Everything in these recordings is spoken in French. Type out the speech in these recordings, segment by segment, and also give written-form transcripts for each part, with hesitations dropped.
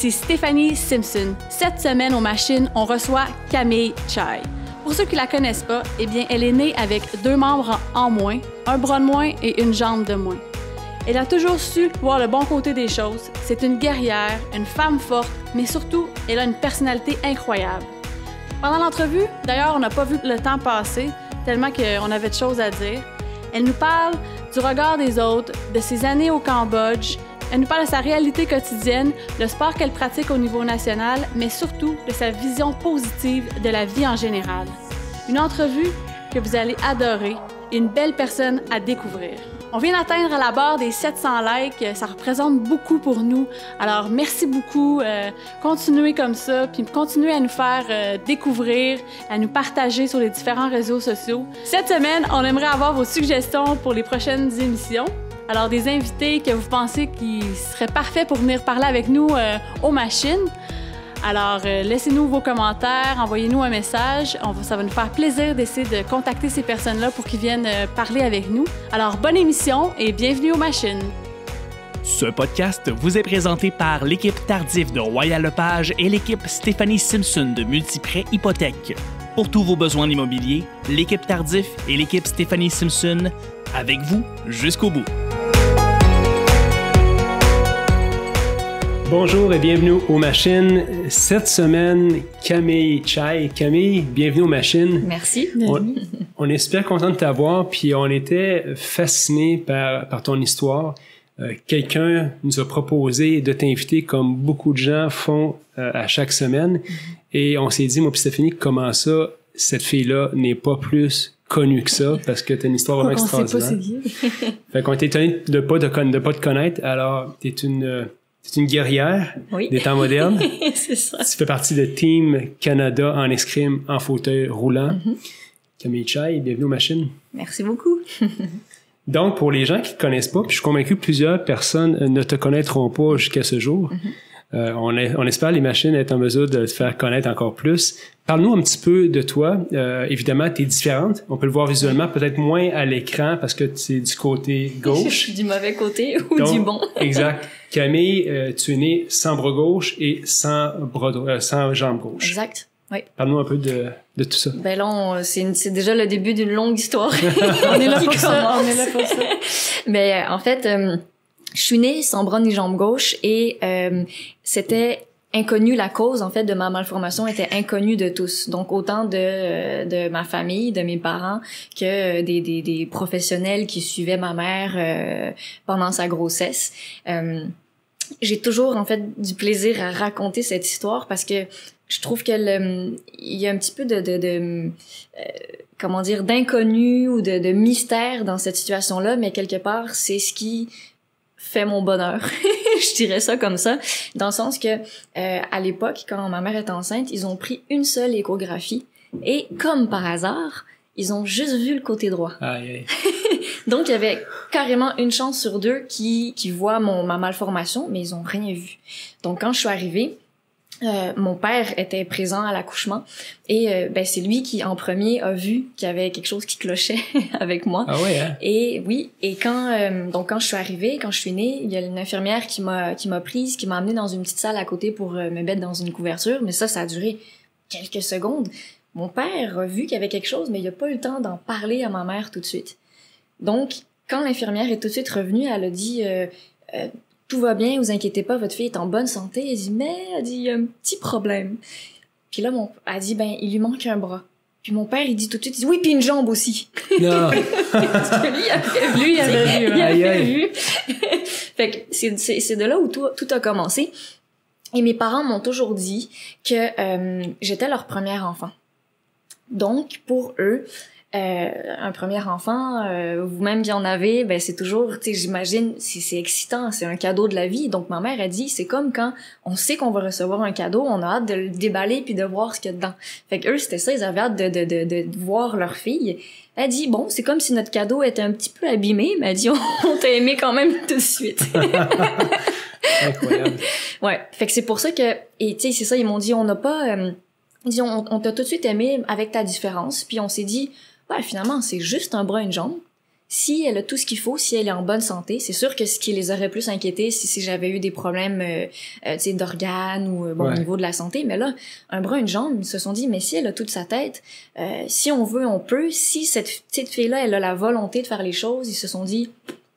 ici Stéphanie Simpson. Cette semaine aux machines, on reçoit Camille Chai. Pour ceux qui la connaissent pas, eh bien, elle est née avec 2 membres en moins, un bras de moins et une jambe de moins. Elle a toujours su voir le bon côté des choses. C'est une guerrière, une femme forte, mais surtout, elle a une personnalité incroyable. Pendant l'entrevue, d'ailleurs, on n'a pas vu le temps passer, tellement qu'on avait de choses à dire. Elle nous parle du regard des autres, de ses années au Cambodge. Elle nous parle de sa réalité quotidienne, le sport qu'elle pratique au niveau national, mais surtout de sa vision positive de la vie en général. Une entrevue que vous allez adorer et une belle personne à découvrir. On vient d'atteindre la barre des 700 likes, ça représente beaucoup pour nous. Alors merci beaucoup, continuez comme ça, puis continuez à nous faire découvrir, à nous partager sur les différents réseaux sociaux. Cette semaine, on aimerait avoir vos suggestions pour les prochaines émissions. Alors des invités que vous pensez qui seraient parfaits pour venir parler avec nous aux machines. Alors, laissez-nous vos commentaires, envoyez-nous un message. Ça va nous faire plaisir d'essayer de contacter ces personnes-là pour qu'ils viennent parler avec nous. Alors, bonne émission et bienvenue aux machines. Ce podcast vous est présenté par l'équipe Tardif de Royal Lepage et l'équipe Stéphanie Simpson de Multiprêt Hypothèque. Pour tous vos besoins immobiliers, l'équipe Tardif et l'équipe Stéphanie Simpson, avec vous jusqu'au bout. Bonjour et bienvenue aux machines. Cette semaine, Camille Chai. Camille, bienvenue aux machines. Merci. On est super content de t'avoir, puis on était fascinés par ton histoire. Quelqu'un nous a proposé de t'inviter comme beaucoup de gens font à chaque semaine. Et on s'est dit, moi puis Stéphanie, comment ça, cette fille-là n'est pas plus connue que ça, parce que t'as une histoire vraiment extraordinaire. Fait qu'on était étonné de pas te connaître. Alors, t'es une guerrière des temps modernes. C'est ça. Tu fais partie de Team Canada en escrime en fauteuil roulant. Camille Chai, bienvenue aux machines. Merci beaucoup. Donc, pour les gens qui ne te connaissent pas, puis je suis convaincu que plusieurs personnes ne te connaîtront pas jusqu'à ce jour, on espère les machines être en mesure de te faire connaître encore plus. Parle-nous un petit peu de toi. Évidemment, tu es différente. On peut le voir visuellement, peut-être moins à l'écran parce que tu es du côté gauche. Du mauvais côté ou donc, du bon. Exact. Camille, tu es née sans bras gauche et sans jambe gauche. Exact. Oui. Parle-nous un peu de tout ça. Ben là, c'est déjà le début d'une longue histoire. On est là pour ça. Mais en fait, je suis née sans bras ni jambe gauche et c'était inconnu, la cause en fait de ma malformation était inconnue de tous. Donc autant de ma famille, de mes parents que des professionnels qui suivaient ma mère pendant sa grossesse. J'ai toujours en fait du plaisir à raconter cette histoire parce que je trouve qu'il y a un petit peu comment dire, d'inconnu ou de mystère dans cette situation-là, mais quelque part, c'est ce qui fait mon bonheur. Je dirais ça comme ça. Dans le sens que, à l'époque, quand ma mère était enceinte, ils ont pris une seule échographie et, comme par hasard, ils ont juste vu le côté droit. Aïe, aïe. Donc, il y avait carrément une chance sur 2 qui voient ma malformation, mais ils ont rien vu. Donc, quand je suis arrivée, mon père était présent à l'accouchement et c'est lui qui en premier a vu qu'il y avait quelque chose qui clochait avec moi. Ah ouais, hein? Et oui, et quand je suis arrivée, quand je suis née, il y a une infirmière qui m'a prise, qui m'a amenée dans une petite salle à côté pour me mettre dans une couverture, mais ça a duré quelques secondes. Mon père a vu qu'il y avait quelque chose, mais il a pas eu le temps d'en parler à ma mère tout de suite. Donc, quand l'infirmière est tout de suite revenue, elle a dit tout va bien, vous inquiétez pas, votre fille est en bonne santé. Elle dit, mais, il y a un petit problème. Puis là, elle dit, il lui manque un bras. Puis mon père, il dit tout de suite, il dit, oui, puis une jambe aussi. Non. Parce que lui, il avait vu. Fait que c'est de là où tout a commencé. Et mes parents m'ont toujours dit que j'étais leur premier enfant. Donc, pour eux, un premier enfant, vous-même qui en avez, c'est toujours, tu sais, j'imagine, c'est excitant, c'est un cadeau de la vie. Donc ma mère a dit, c'est comme quand on sait qu'on va recevoir un cadeau, on a hâte de le déballer puis de voir ce qu'il y a dedans. Fait que eux, c'était ça, ils avaient hâte de voir leur fille. Elle dit, bon, c'est comme si notre cadeau était un petit peu abîmé, mais elle dit, on t'a aimé quand même tout de suite. Incroyable. Ouais, fait que c'est pour ça que, et tu sais, c'est ça, ils m'ont dit, on n'a pas, on t'a tout de suite aimé avec ta différence, puis on s'est dit, finalement, c'est juste un bras et une jambe. si elle a tout ce qu'il faut, si elle est en bonne santé, c'est sûr que ce qui les aurait plus inquiétés, si j'avais eu des problèmes tu sais, d'organes ou au niveau de la santé, mais là, un bras, une jambe, ils se sont dit, mais si elle a toute sa tête, si on veut, on peut. Si cette petite fille-là, elle a la volonté de faire les choses, ils se sont dit,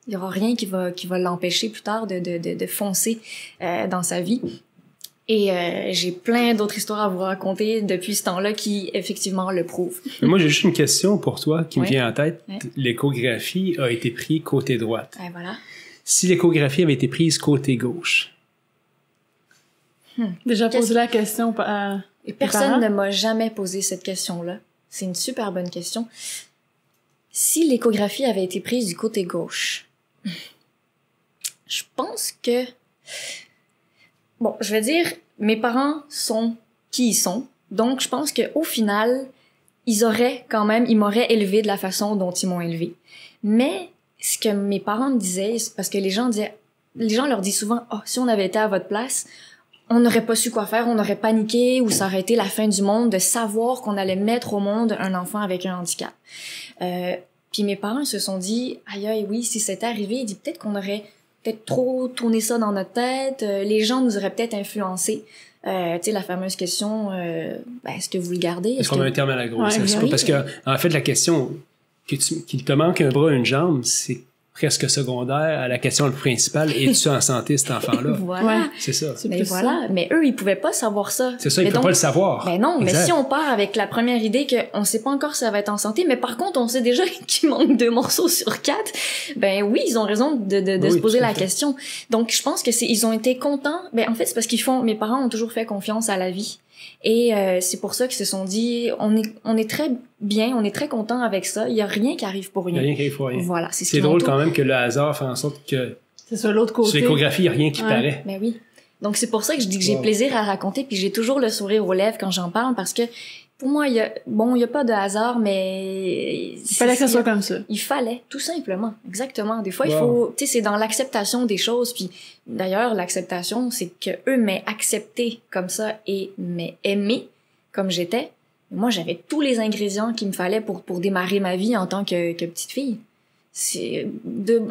il y aura rien qui va l'empêcher plus tard de foncer dans sa vie. Et j'ai plein d'autres histoires à vous raconter depuis ce temps-là qui, effectivement, le prouvent. Moi, j'ai juste une question pour toi qui me vient en tête. L'échographie a été prise côté droite. Voilà. Si l'échographie avait été prise côté gauche? Déjà posé la question Et personne ne m'a jamais posé cette question-là. C'est une super bonne question. Si l'échographie avait été prise du côté gauche, je pense que... Bon, je vais dire, mes parents sont qui ils sont. Donc, je pense qu'au final, ils m'auraient élevé de la façon dont ils m'ont élevé. Mais, ce que mes parents me disaient, parce que les gens leur disent souvent, si on avait été à votre place, on n'aurait pas su quoi faire, on aurait paniqué ou ça aurait été la fin du monde de savoir qu'on allait mettre au monde un enfant avec un handicap. Puis mes parents se sont dit, aïe, oui, si c'était arrivé, ils disent peut-être qu'on aurait peut-être trop tourné ça dans notre tête, les gens nous auraient peut-être influencés. Tu sais, la fameuse question, est-ce que vous le gardez? Est-ce qu'on a un terme à la grossesse? Parce que, en fait, la question qu'il te manque un bras, une jambe, c'est presque secondaire à la question principale, es-tu en santé, cet enfant-là? Voilà. C'est ça. Mais voilà. Mais eux, ils pouvaient pas savoir ça. C'est ça, ils pouvaient pas le savoir. Ben non, exact. Mais si on part avec la première idée qu'on sait pas encore si ça va être en santé, mais par contre, on sait déjà qu'il manque 2 morceaux sur 4, ben oui, ils ont raison de se poser la question. Donc, je pense que ils ont été contents. Ben, en fait, c'est parce mes parents ont toujours fait confiance à la vie. Et c'est pour ça qu'ils se sont dit, on est très bien, on est très content avec ça. Il y a rien qui arrive pour rien. Il y a rien qui arrive pour rien. Voilà, c'est drôle quand même que le hasard fait en sorte que c'est sur l'autre côté. Sur l'échographie, il y a rien qui paraît. Ben oui. Donc c'est pour ça que je dis que j'ai plaisir à raconter, puis j'ai toujours le sourire aux lèvres quand j'en parle, parce que pour moi, il y a pas de hasard, mais... Il fallait que ça soit comme ça. Il fallait, tout simplement. Exactement. Des fois, il faut... Tu sais, c'est dans l'acceptation des choses, puis d'ailleurs, l'acceptation, c'est que eux m'aient accepté comme ça et m'aient aimé comme j'étais. Moi, j'avais tous les ingrédients qu'il me fallait pour démarrer ma vie en tant que petite fille. C'est 2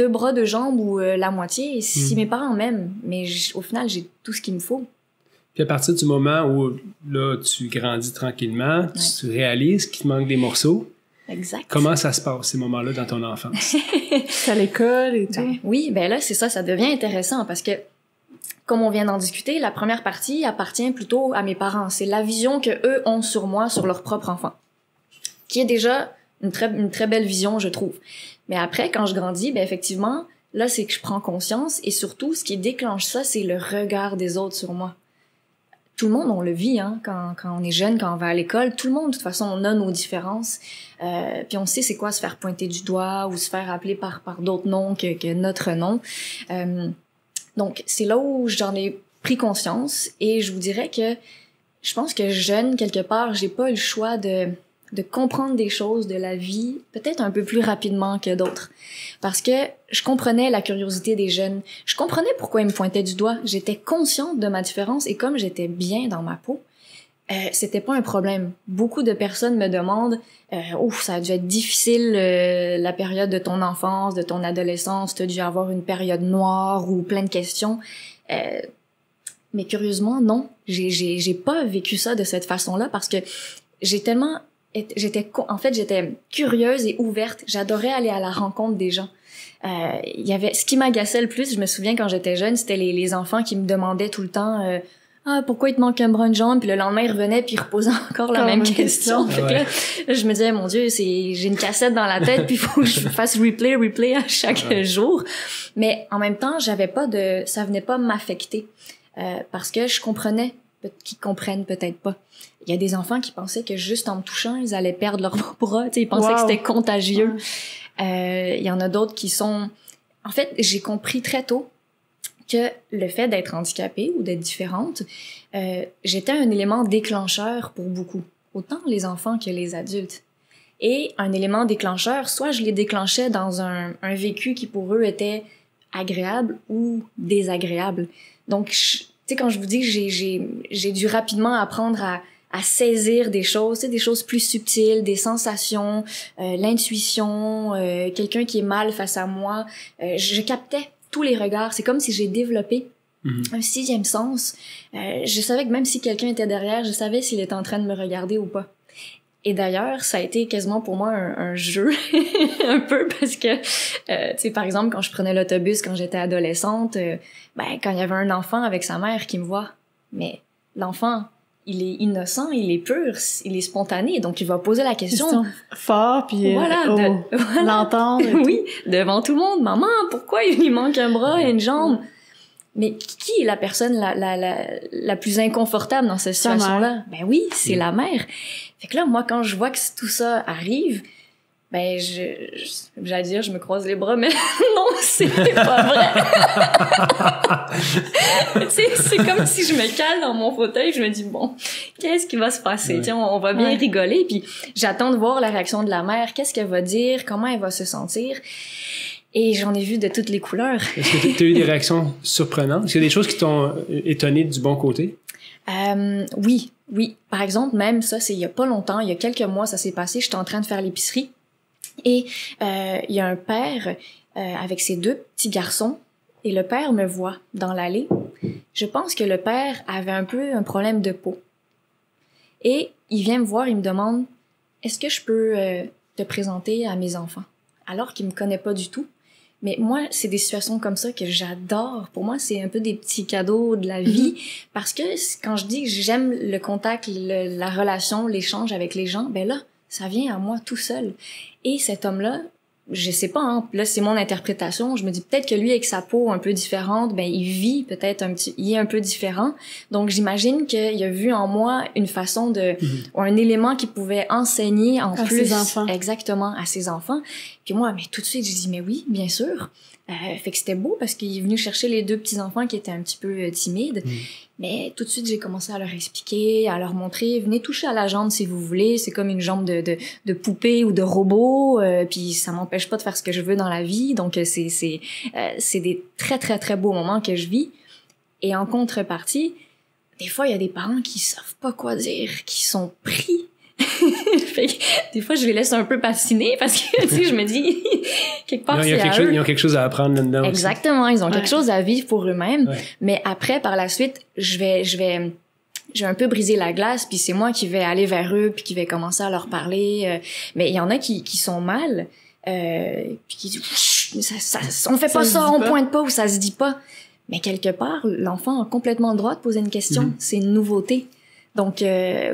bras, 2 jambes ou la moitié, si mes parents m'aiment. Mais au final, j'ai tout ce qu'il me faut. Puis à partir du moment où là tu grandis tranquillement, tu réalises qu'il te manque des morceaux. Exact. Comment ça se passe ces moments-là dans ton enfance? C'est à l'école et tout. Oui, ben là c'est ça devient intéressant parce que comme on vient d'en discuter, la première partie appartient plutôt à mes parents. C'est la vision que eux ont sur moi, sur leur propre enfant, qui est déjà une très belle vision, je trouve. Mais après, quand je grandis, ben effectivement, là c'est que je prends conscience et surtout, ce qui déclenche ça, c'est le regard des autres sur moi. Tout le monde, on le vit, hein, quand on est jeune, quand on va à l'école. Tout le monde, de toute façon, on a nos différences. Puis on sait c'est quoi se faire pointer du doigt ou se faire appeler par d'autres noms que notre nom. Donc, c'est là où j'en ai pris conscience. Et je vous dirais que je pense que jeune, quelque part, j'ai pas eu le choix de comprendre des choses de la vie, peut-être un peu plus rapidement que d'autres. Parce que je comprenais la curiosité des jeunes. Je comprenais pourquoi ils me pointaient du doigt. J'étais consciente de ma différence et comme j'étais bien dans ma peau, c'était pas un problème. Beaucoup de personnes me demandent ça a dû être difficile la période de ton enfance, de ton adolescence, t'as dû avoir une période noire ou plein de questions. Mais curieusement, non. J'ai pas vécu ça de cette façon-là parce que j'étais curieuse et ouverte. J'adorais aller à la rencontre des gens. Il y avait ce qui m'agaçait le plus, je me souviens quand j'étais jeune, c'était les enfants qui me demandaient tout le temps pourquoi il te manque un bras de jambe, puis le lendemain ils revenaient puis ils reposaient encore la même question. Fait que là, je me disais mon Dieu, j'ai une cassette dans la tête puis il faut que je fasse replay à chaque jour. Mais en même temps, ça venait pas m'affecter parce que je comprenais qu'ils comprennent peut-être pas. Il y a des enfants qui pensaient que juste en me touchant, ils allaient perdre leur bras, tu sais, ils pensaient que c'était contagieux. Il y en a d'autres qui sont... En fait, j'ai compris très tôt que le fait d'être handicapée ou d'être différente, j'étais un élément déclencheur pour beaucoup, autant les enfants que les adultes. Et un élément déclencheur, soit je les déclenchais dans un vécu qui pour eux était agréable ou désagréable. Donc, tu sais, quand je vous dis que j'ai dû rapidement apprendre à saisir des choses, tu sais, des choses plus subtiles, des sensations, l'intuition, quelqu'un qui est mal face à moi. Je captais tous les regards. C'est comme si j'ai développé un sixième sens. Je savais que même si quelqu'un était derrière, je savais s'il était en train de me regarder ou pas. Et d'ailleurs, ça a été quasiment pour moi un jeu, un peu, parce que, tu sais, par exemple, quand je prenais l'autobus quand j'étais adolescente, quand il y avait un enfant avec sa mère qui me voit, mais l'enfant, il est innocent, il est pur, il est spontané, donc il va poser la question. Fort, puis voilà, l'entendre. Oui, devant tout le monde. Maman, pourquoi il lui manque un bras et une jambe? Mais qui est la personne la plus inconfortable dans cette situation-là? Ben oui, c'est la mère. Fait que là, moi, quand je vois que tout ça arrive, ben, j'allais dire, je me croise les bras, mais non, c'est pas vrai. C'est comme si je me cale dans mon fauteuil, je me dis, bon, qu'est-ce qui va se passer? Tiens, on va bien rigoler, puis j'attends de voir la réaction de la mère, qu'est-ce qu'elle va dire, comment elle va se sentir. Et j'en ai vu de toutes les couleurs. Est-ce que tu as eu des réactions surprenantes? Est-ce qu'il y a des choses qui t'ont étonné du bon côté? Oui. Par exemple, même ça, c'est il y a pas longtemps, il y a quelques mois, ça s'est passé, j'étais en train de faire l'épicerie. Et il y a un père avec ses 2 petits garçons. Et le père me voit dans l'allée. Je pense que le père avait un peu un problème de peau. Et il vient me voir, il me demande, est-ce que je peux te présenter à mes enfants? Alors qu'il me connaît pas du tout. Mais moi, c'est des situations comme ça que j'adore. Pour moi, c'est un peu des petits cadeaux de la vie. Parce que quand je dis que j'aime le contact, la relation, l'échange avec les gens, ben là, ça vient à moi tout seul. Et cet homme-là, je sais pas, hein, là, c'est mon interprétation. Je me dis peut-être que lui, avec sa peau un peu différente, ben, il vit peut-être il est un peu différent. Donc, j'imagine qu'il a vu en moi une façon ou un élément qui pouvait enseigner en plus. À ses enfants. Exactement, à ses enfants. Puis moi, mais tout de suite, j'ai dit, mais oui, bien sûr. Fait que c'était beau parce qu'il est venu chercher les 2 petits-enfants qui étaient un petit peu timides. Mais tout de suite, j'ai commencé à leur expliquer, à leur montrer, venez toucher à la jambe si vous voulez, c'est comme une jambe de poupée ou de robot, puis ça m'empêche pas de faire ce que je veux dans la vie. Donc c'est des très très très beaux moments que je vis. Et en contrepartie, des fois il y a des parents qui savent pas quoi dire, qui sont pris. Fait que, des fois je les laisse un peu patiner parce que tu sais je me dis quelque part c'est à eux. Ils ont quelque chose à apprendre là-dedans. Exactement, ils ont quelque chose à vivre pour eux-mêmes. Mais après par la suite je vais un peu briser la glace, puis c'est moi qui vais aller vers eux puis qui vais commencer à leur parler. Mais il y en a qui sont mal, puis qui disent on fait pas ça, on pointe pas ou ça se dit pas. Mais quelque part l'enfant a complètement le droit de poser une question. C'est une nouveauté. Donc,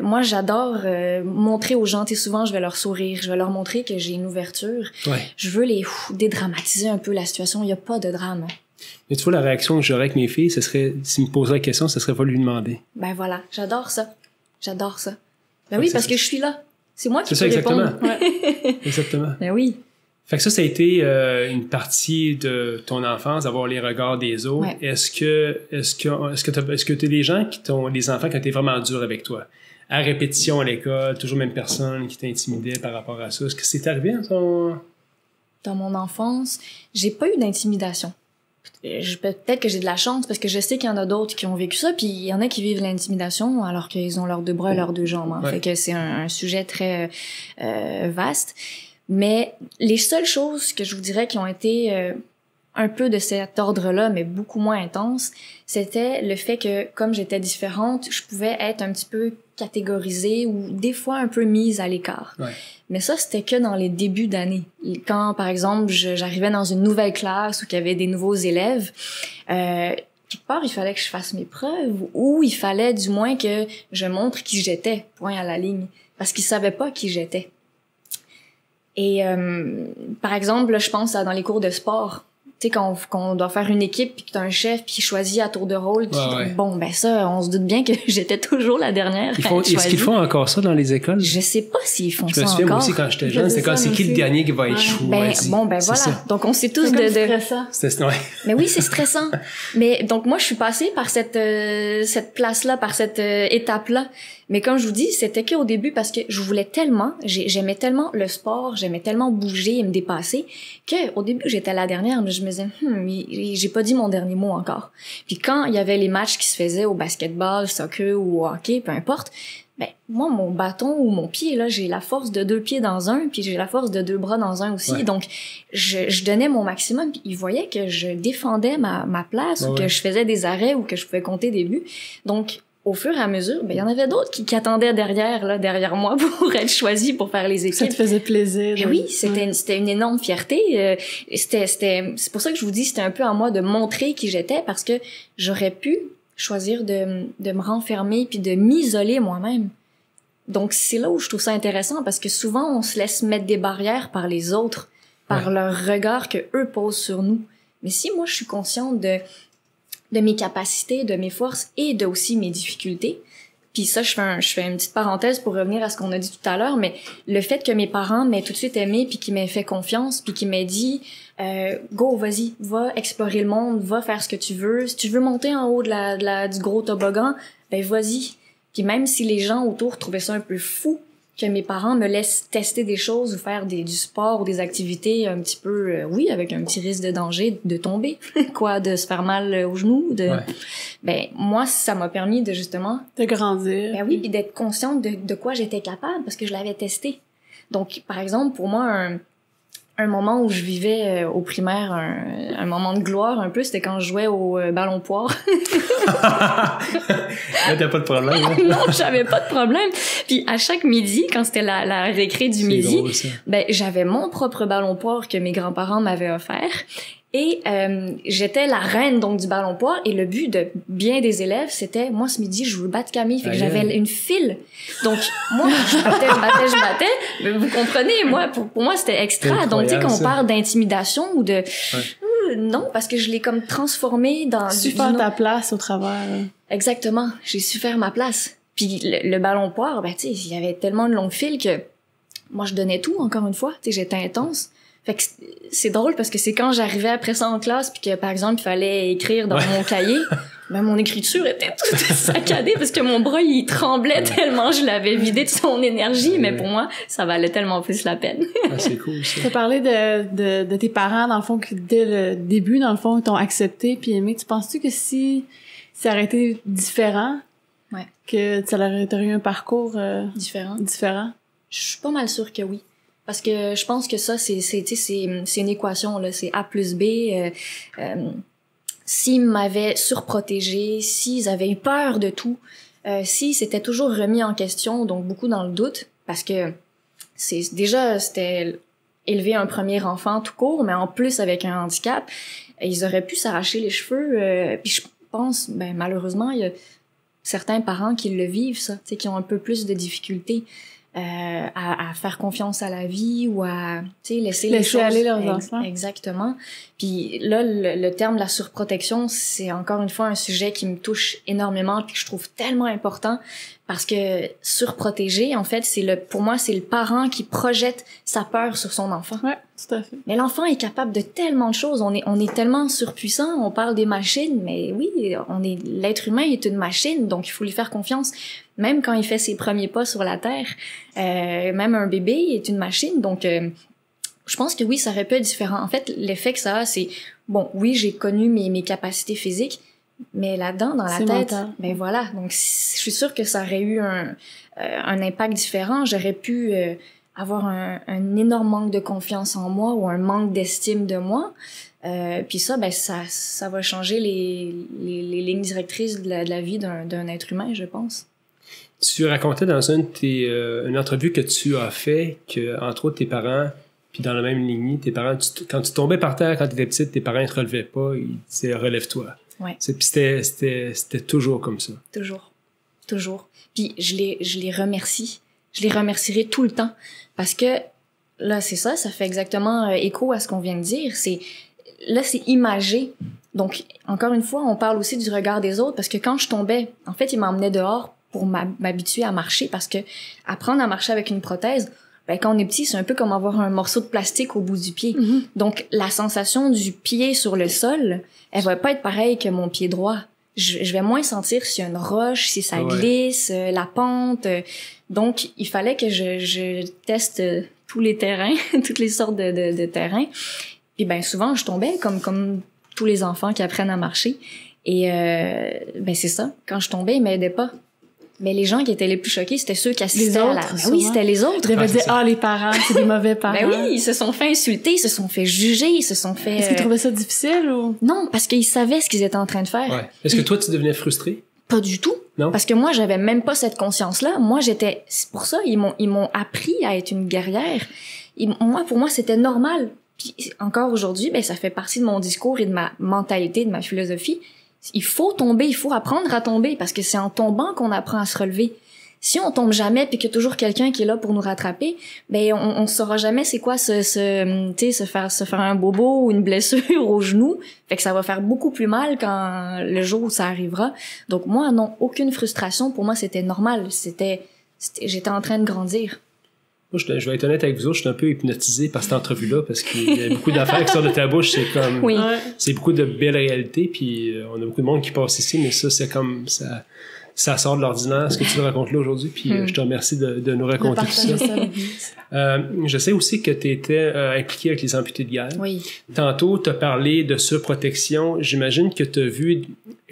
moi, j'adore montrer aux gens, souvent, je vais leur sourire, je vais leur montrer que j'ai une ouverture. Je veux les dédramatiser un peu la situation. Il n'y a pas de drame. Mais tu vois, la réaction que j'aurais avec mes filles, ce serait, s'ils me poseraient la question, ce serait pas lui demander. Ben voilà, j'adore ça. Ben oui, parce que je suis là. C'est moi qui peux répondre. Exactement. Exactement. Ben oui. Fait que ça a été une partie de ton enfance, d'avoir les regards des autres. Est-ce que t'as des gens des enfants qui ont été vraiment durs avec toi? À répétition à l'école, toujours même personne qui t'intimidait par rapport à ça. Est-ce que c'est arrivé Dans mon enfance, j'ai pas eu d'intimidation. Peut-être que j'ai de la chance parce que je sais qu'il y en a d'autres qui ont vécu ça, puis il y en a qui vivent l'intimidation alors qu'ils ont leurs 2 bras et leurs 2 jambes. Hein. Fait que c'est un sujet très vaste. Mais les seules choses que je vous dirais qui ont été un peu de cet ordre-là, mais beaucoup moins intenses, c'était le fait que, comme j'étais différente, je pouvais être un petit peu catégorisée ou des fois un peu mise à l'écart. Mais ça, c'était que dans les débuts d'année. Quand, par exemple, j'arrivais dans une nouvelle classe où il y avait des nouveaux élèves, quelque part, il fallait que je fasse mes preuves ou il fallait du moins que je montre qui j'étais, point à la ligne, parce qu'ils savaient pas qui j'étais. Et par exemple, là, je pense dans les cours de sport, tu sais, quand on doit faire une équipe puis que t'as un chef puis qui choisit à tour de rôle, bon, ben ça, on se doute bien que j'étais toujours la dernière. Est-ce qu'ils font encore ça dans les écoles? Je sais pas s'ils font ça encore. Je me souviens, moi aussi, quand j'étais jeune, c'est qui le dernier qui va être choisi? Bon, ben voilà. Ça. Donc, on sait tous c'est stressant. Mais oui, c'est stressant. Mais donc, moi, je suis passée par cette place-là, par cette étape-là. Mais comme je vous dis, c'était qu'au début parce que je voulais tellement, j'aimais tellement le sport, j'aimais tellement bouger et me dépasser que au début j'étais la dernière, mais je me disais j'ai pas dit mon dernier mot encore. Puis quand il y avait les matchs qui se faisaient au basketball, soccer ou au hockey, peu importe, ben moi mon bâton ou mon pied là, j'ai la force de 2 pieds dans un, puis j'ai la force de 2 bras dans un aussi. Donc je donnais mon maximum, puis ils voyaient que je défendais ma place ou que je faisais des arrêts ou que je pouvais compter des buts. Donc au fur et à mesure, ben il y en avait d'autres qui attendaient derrière moi pour être choisis pour faire les équipes. Ça te faisait plaisir. Ben oui, c'était une énorme fierté. C'est pour ça que je vous dis, c'était un peu à moi de montrer qui j'étais, parce que j'aurais pu choisir de me renfermer puis de m'isoler moi-même. Donc c'est là où je trouve ça intéressant, parce que souvent on se laisse mettre des barrières par les autres, par leur regard que eux posent sur nous. Mais si moi je suis consciente de mes capacités, de mes forces et de aussi mes difficultés. Puis ça, je fais une petite parenthèse pour revenir à ce qu'on a dit tout à l'heure, mais le fait que mes parents m'aient tout de suite aimé, puis qu'ils m'aient fait confiance, puis qu'ils m'aient dit go, vas-y, va explorer le monde, va faire ce que tu veux. Si tu veux monter en haut du gros toboggan, ben vas-y. Puis même si les gens autour trouvaient ça un peu fou, que mes parents me laissent tester des choses ou faire du sport ou des activités un petit peu, avec un petit risque de danger de tomber, de se faire mal au genou, ben moi ça m'a permis de justement de grandir. Ben oui, puis d'être consciente de quoi j'étais capable parce que je l'avais testé. Donc par exemple pour moi un moment où je vivais au primaire un moment de gloire un peu, c'était quand je jouais au ballon poire. Là, t'as pas de problème, hein? Non, j'avais pas de problème. Puis à chaque midi, quand c'était la récré du midi, drôle, ben j'avais mon propre ballon poire que mes grands-parents m'avaient offert. Et j'étais la reine donc du ballon poire, et le but de bien des élèves, c'était moi ce midi je veux battre Camille, fait que j'avais une file. Donc moi je battais, mais vous comprenez, moi pour moi c'était extra. Donc tu sais quand on parle d'intimidation ou de non, parce que je l'ai comme transformé dans su faire ta place au travers. Exactement, j'ai su faire ma place. Puis le ballon poire, ben tu sais, il y avait tellement de longues files que moi je donnais tout encore une fois, tu sais, j'étais intense. Fait que c'est drôle parce que c'est quand j'arrivais après ça en classe puis que par exemple il fallait écrire dans mon cahier, ben mon écriture était toute saccadée parce que mon bras il tremblait tellement je l'avais vidé de son énergie, mais pour moi ça valait tellement plus la peine. C'est cool ça. Tu as parlé de tes parents dans le fond qui dès le début dans le fond ils t'ont accepté puis aimé. Tu penses-tu que si ça aurait été différent, que ça aurait eu un parcours différent? Je suis pas mal sûre que oui. Parce que je pense que ça, c'est une équation, là. C'est A plus B. S'ils m'avaient surprotégé, s'ils avaient eu peur de tout, s'ils s'étaient toujours remis en question, donc beaucoup dans le doute, parce que c'était élever un premier enfant tout court, mais en plus avec un handicap, ils auraient pu s'arracher les cheveux. Puis je pense, ben malheureusement, il y a certains parents qui le vivent, ça, tu sais, qui ont un peu plus de difficultés. À faire confiance à la vie ou à laisser les choses aller leurs enfants. Exactement. Puis là le terme de la surprotection, c'est encore une fois un sujet qui me touche énormément puis que je trouve tellement important, parce que surprotéger en fait pour moi c'est le parent qui projette sa peur sur son enfant. Ouais, tout à fait. Mais l'enfant est capable de tellement de choses, on est tellement surpuissant, on parle des machines, mais oui, l'être humain est une machine, donc il faut lui faire confiance. Même quand il fait ses premiers pas sur la terre, même un bébé est une machine. Donc, je pense que oui, ça aurait pu être différent. En fait, l'effet que ça a, c'est, bon, oui, j'ai connu mes capacités physiques, mais là-dedans, dans la tête, mental. Ben voilà. Donc, je suis sûre que ça aurait eu un impact différent. J'aurais pu avoir un énorme manque de confiance en moi ou un manque d'estime de moi. Puis ça, ben ça va changer les lignes directrices de la vie d'un être humain, je pense. Tu racontais dans une entrevue que tu as fait que, entre autres, tes parents, puis dans la même lignée, tes parents, quand tu tombais par terre quand tu étais petite, tes parents ne te relevaient pas, ils disaient « relève-toi ». Ouais. Puis c'était toujours comme ça. Toujours. Puis je les remercie. Je les remercierai tout le temps. Parce que, là, c'est ça fait exactement écho à ce qu'on vient de dire. C'est imagé. Donc, encore une fois, on parle aussi du regard des autres, parce que quand je tombais, en fait, ils m'emmenaient dehors pour m'habituer à marcher, parce que apprendre à marcher avec une prothèse, ben, quand on est petit, c'est un peu comme avoir un morceau de plastique au bout du pied. Mm-hmm. Donc, la sensation du pied sur le sol, elle va pas être pareille que mon pied droit. Je vais moins sentir s'il y a une roche, si ça glisse, la pente. Donc, il fallait que je teste tous les terrains, toutes les sortes de terrains. Puis ben souvent, je tombais comme tous les enfants qui apprennent à marcher. Et ben c'est ça. Quand je tombais, ils m'aidaient pas. Mais les gens qui étaient les plus choqués, c'était ceux qui assistaient les autres, à la... Ben oui, c'était les autres. Ils devaient dire, les parents, c'est des mauvais parents. Ben oui, ils se sont fait insulter, ils se sont fait juger, ils se sont fait... Est-ce qu'ils trouvaient ça difficile ou? Non, parce qu'ils savaient ce qu'ils étaient en train de faire. Ouais. Est-ce que toi, tu devenais frustré? Pas du tout. Non? Parce que moi, j'avais même pas cette conscience-là. Moi, c'est pour ça, ils m'ont appris à être une guerrière. Pour moi, c'était normal. Puis encore aujourd'hui, ben ça fait partie de mon discours et de ma mentalité, de ma philosophie. Il faut tomber, il faut apprendre à tomber parce que c'est en tombant qu'on apprend à se relever. Si on tombe jamais puis qu'il y a toujours quelqu'un qui est là pour nous rattraper, ben on saura jamais c'est quoi se faire un bobo ou une blessure au genou. Fait que ça va faire beaucoup plus mal quand le jour où ça arrivera. Donc moi, non, aucune frustration. Pour moi, c'était normal. J'étais en train de grandir. Moi, je vais être honnête avec vous autres, je suis un peu hypnotisé par cette entrevue-là parce qu'il y a beaucoup d'affaires qui sortent de ta bouche. C'est comme, oui. C'est beaucoup de belles réalités, puis on a beaucoup de monde qui passe ici, mais ça, c'est comme ça sort de l'ordinaire, ce que tu nous racontes là aujourd'hui, puis je te remercie de nous raconter tout ça. Je sais aussi que tu étais impliqué avec les amputés de guerre. Oui. Tantôt, tu as parlé de surprotection. J'imagine que tu as vu,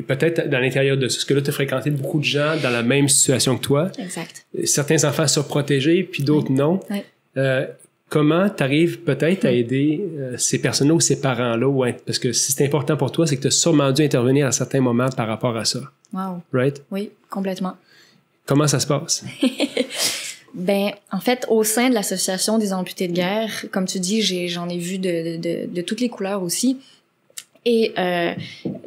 peut-être dans l'intérieur de ça, parce que là, tu as fréquenté beaucoup de gens dans la même situation que toi. Exact. Certains enfants surprotégés, puis d'autres non. Oui. Comment tu arrives peut-être à aider ces personnes-là ou ces parents-là? Parce que si c'est important pour toi, c'est que tu as sûrement dû intervenir à certains moments par rapport à ça. Wow. Right? Oui, complètement. Comment ça se passe? Ben, en fait, au sein de l'association des amputés de guerre, comme tu dis, j'en ai vu de toutes les couleurs aussi. Et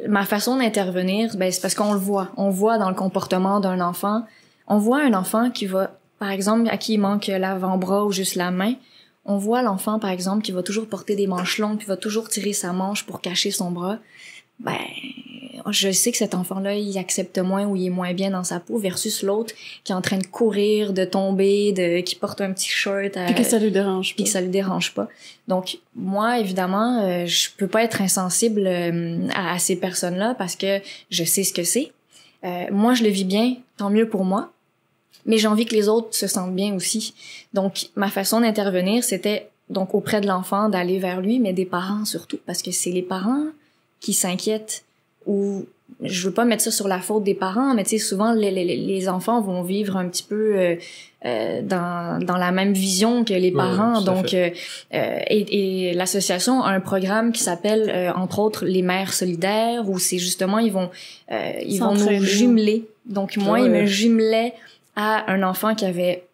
ma façon d'intervenir, ben, c'est parce qu'on le voit. On voit dans le comportement d'un enfant. On voit un enfant qui va, par exemple, à qui il manque l'avant-bras ou juste la main. On voit l'enfant, par exemple, qui va toujours porter des manches longues, puis va toujours tirer sa manche pour cacher son bras. Ben, je sais que cet enfant-là, il accepte moins ou il est moins bien dans sa peau versus l'autre qui est en train de courir, de tomber, qui porte un petit shirt. Puis que ça lui dérange pas. Puis que ça lui dérange pas. Donc, moi, évidemment, je peux pas être insensible à ces personnes-là parce que je sais ce que c'est. Moi, je le vis bien, tant mieux pour moi. Mais j'ai envie que les autres se sentent bien aussi. Donc, ma façon d'intervenir, c'était donc auprès de l'enfant, d'aller vers lui, mais des parents surtout, parce que c'est les parents qui s'inquiètent. Ou je veux pas mettre ça sur la faute des parents, mais tu sais, souvent les enfants vont vivre un petit peu dans la même vision que les parents. Donc, et l'association a un programme qui s'appelle entre autres les mères solidaires, où c'est justement ils vont nous jumeler. Donc moi, ils me jumelaient à un enfant qui avait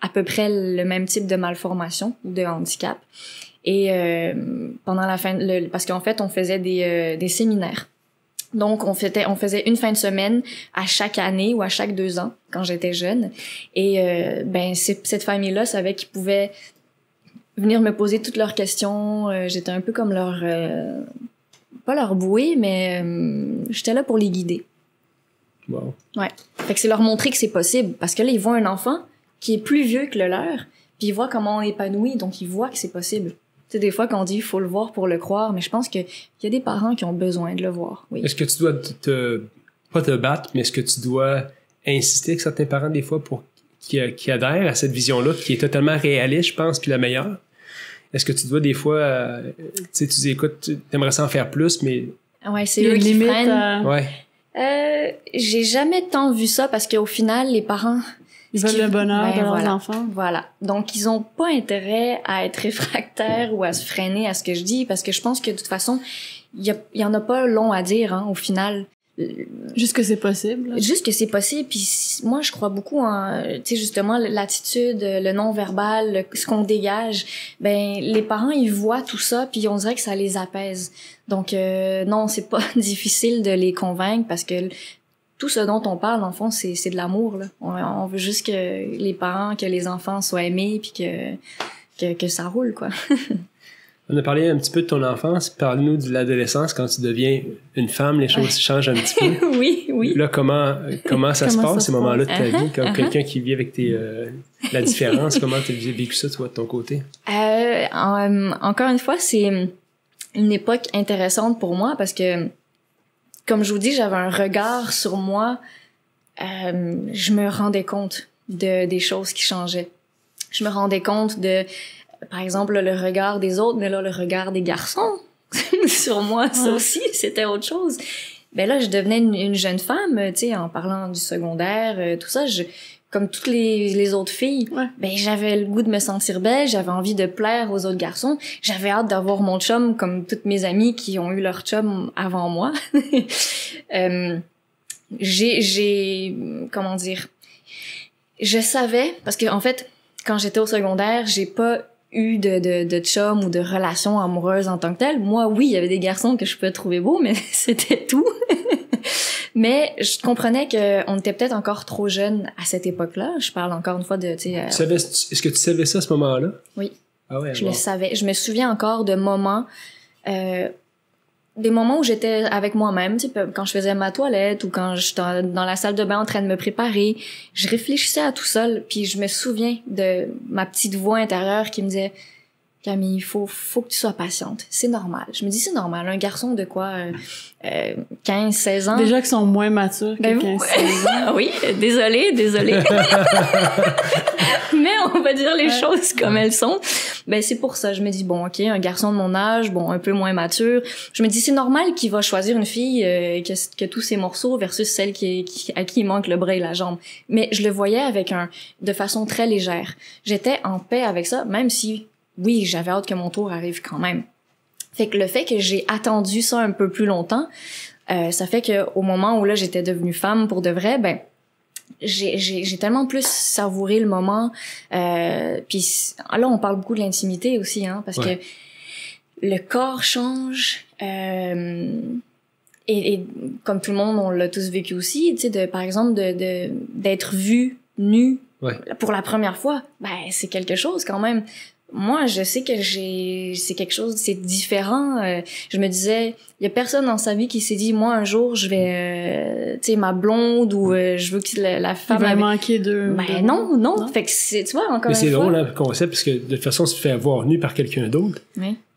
à peu près le même type de malformation ou de handicap. Et pendant la fin, parce qu'en fait, on faisait des séminaires. Donc, on faisait une fin de semaine à chaque année ou à chaque 2 ans quand j'étais jeune. Et ben cette famille-là savait qu'ils pouvaient venir me poser toutes leurs questions. J'étais un peu comme leur pas leur bouée, mais j'étais là pour les guider. Wow. Ouais. Fait que c'est leur montrer que c'est possible. Parce que là, ils voient un enfant qui est plus vieux que le leur, puis ils voient comment on est épanoui, donc ils voient que c'est possible. Tu sais, des fois, quand on dit il faut le voir pour le croire, mais je pense qu'il y a des parents qui ont besoin de le voir. Oui. Est-ce que tu dois pas te battre, mais est-ce que tu dois insister avec certains parents, des fois, pour qui adhèrent à cette vision-là, qui est totalement réaliste, je pense, puis la meilleure? Est-ce que tu dois, des fois, tu sais, tu dis, écoute, t'aimerais s'en faire plus, mais... Ouais, c'est eux qui freinent. Ouais. J'ai jamais tant vu ça, parce qu'au final, les parents... Ils veulent le bonheur de leurs enfants. Voilà. Donc, ils ont pas intérêt à être réfractaires ou à se freiner à ce que je dis, parce que je pense que de toute façon, il y en a pas long à dire, hein, au final. Juste que c'est possible. Là. Juste que c'est possible. Puis moi, je crois beaucoup en, tu sais, justement, l'attitude, le non-verbal, ce qu'on dégage. Ben, les parents, ils voient tout ça, puis on dirait que ça les apaise. Donc, non, c'est pas difficile de les convaincre, parce que tout ce dont on parle, en fond, c'est de l'amour, là. On veut juste que les parents, que les enfants soient aimés, puis que ça roule, quoi. On a parlé un petit peu de ton enfance. Parle-nous de l'adolescence. Quand tu deviens une femme, les choses changent un petit peu. Oui. Là, comment ça se passe, ces moments-là de ta vie? Comme quelqu'un qui vit avec la différence, comment tu as vécu ça, toi, de ton côté? Encore une fois, c'est une époque intéressante pour moi, parce que comme je vous dis, j'avais un regard sur moi. Je me rendais compte des choses qui changeaient. Je me rendais compte de, par exemple, le regard des autres, mais là, le regard des garçons sur moi, ça aussi, c'était autre chose. ben là, je devenais une jeune femme, tu sais, en parlant du secondaire, tout ça, comme toutes les autres filles, ben j'avais le goût de me sentir belle, j'avais envie de plaire aux autres garçons, j'avais hâte d'avoir mon chum comme toutes mes amies qui ont eu leur chum avant moi. Comment dire, je savais, parce que en fait, quand j'étais au secondaire, j'ai pas eu de chum ou de relation amoureuse en tant que telle. Moi, oui, il y avait des garçons que je pouvais trouver beaux, mais c'était tout. Mais je comprenais qu'on était peut-être encore trop jeunes à cette époque-là. Je parle encore une fois de, tu sais... Est-ce que tu savais ça à ce moment-là? Oui. Ah ouais, je le savais. Je me souviens encore de moments... des moments où j'étais avec moi-même, tu sais, quand je faisais ma toilette ou quand j'étais dans la salle de bain en train de me préparer, je réfléchissais à tout seul, puis je me souviens de ma petite voix intérieure qui me disait « Camille, il faut que tu sois patiente. C'est normal. » Je me dis « C'est normal. Un garçon de quoi 15, 16 ans. » Déjà qu'ils sont moins matures que 15, 16 ans. Oui, désolée. Mais on va dire les choses comme elles sont. Ben c'est pour ça, je me dis bon, OK, un garçon de mon âge, bon, un peu moins mature. Je me dis c'est normal qu'il va choisir une fille qui a tous ses morceaux versus celle à qui il manque le bras et la jambe. Mais je le voyais de façon très légère. J'étais en paix avec ça, même si oui, j'avais hâte que mon tour arrive quand même. Fait que le fait que j'ai attendu ça un peu plus longtemps, ça fait que au moment où là j'étais devenue femme pour de vrai, ben j'ai tellement plus savouré le moment. Puis là, on parle beaucoup de l'intimité aussi, hein, parce que le corps change. Et comme tout le monde, on l'a tous vécu aussi, tu sais, par exemple, d'être vu nu pour la première fois, ben c'est quelque chose quand même. Moi, je sais que c'est quelque chose, c'est différent. Je me disais, il y a personne dans sa vie qui s'est dit, moi, un jour, je vais, tu sais, ma blonde ou je veux que la femme... Il va manquer de... Ben non. Fait que tu vois, encore une fois... Mais c'est drôle, hein, le concept, parce que de toute façon, si tu te fais avoir nu par quelqu'un d'autre,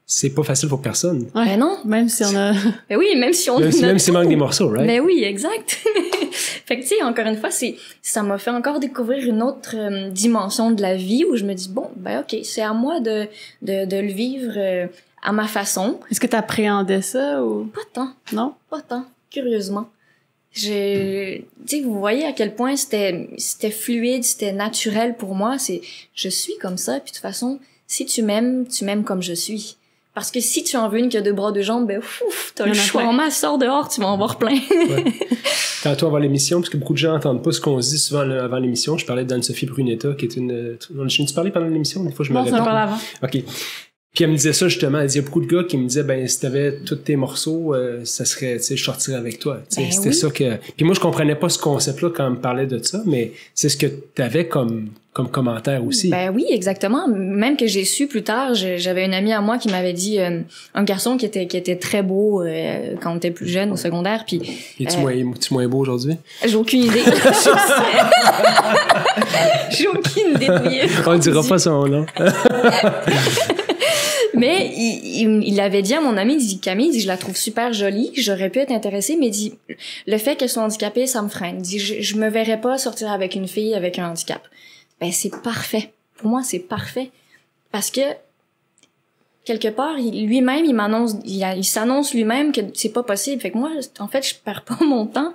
c'est pas facile pour personne. Ouais. Ben non. Même si on a... Ben oui, même si on a... Même s'il manque des morceaux, right? Ben oui, exact. Fait que tu sais, encore une fois, ça m'a fait encore découvrir une autre dimension de la vie où je me dis, bon, ben OK, c'est à moi de le vivre à ma façon. Est-ce que t'appréhendais ça ou... Pas tant. Non? Pas tant, curieusement. Tu sais, vous voyez à quel point c'était fluide, c'était naturel pour moi. Je suis comme ça, puis de toute façon, si tu m'aimes comme je suis. Parce que si tu en veux une qui a 2 bras, 2 jambes, ben t'as le choix en masse, sors dehors, tu vas en voir plein. Tantôt avant l'émission, parce que beaucoup de gens n'entendent pas ce qu'on se dit souvent avant l'émission, je parlais d'Anne-Sophie Brunetta, qui est une... Tu parlais pendant l'émission? Des fois, je me répète. Non, ça parle avant. OK. Puis elle me disait ça justement, elle dit, il y a beaucoup de gars qui me disaient, ben si t'avais tous tes morceaux, ça serait, tu sais, je sortirais avec toi. Ben c'était ça que... Puis moi, je comprenais pas ce concept-là quand elle me parlait de ça, mais c'est ce que t'avais comme commentaire aussi. Ben oui, exactement. Même que j'ai su plus tard, j'avais une amie à moi qui m'avait dit un garçon qui était très beau quand on était plus jeune au secondaire. Puis es-tu moins beau aujourd'hui? J'ai aucune idée. J'ai aucune idée d'où il est. On ne dira pas son nom. Mais il avait dit à mon ami, il dit Camille, il dit je la trouve super jolie, j'aurais pu être intéressée, mais il dit le fait qu'elle soit handicapée, ça me freine. Il dit je me verrais pas sortir avec une fille avec un handicap. Ben c'est parfait. Pour moi, c'est parfait parce que quelque part, lui-même il s'annonce lui-même que c'est pas possible. Fait que moi, en fait, je perds pas mon temps.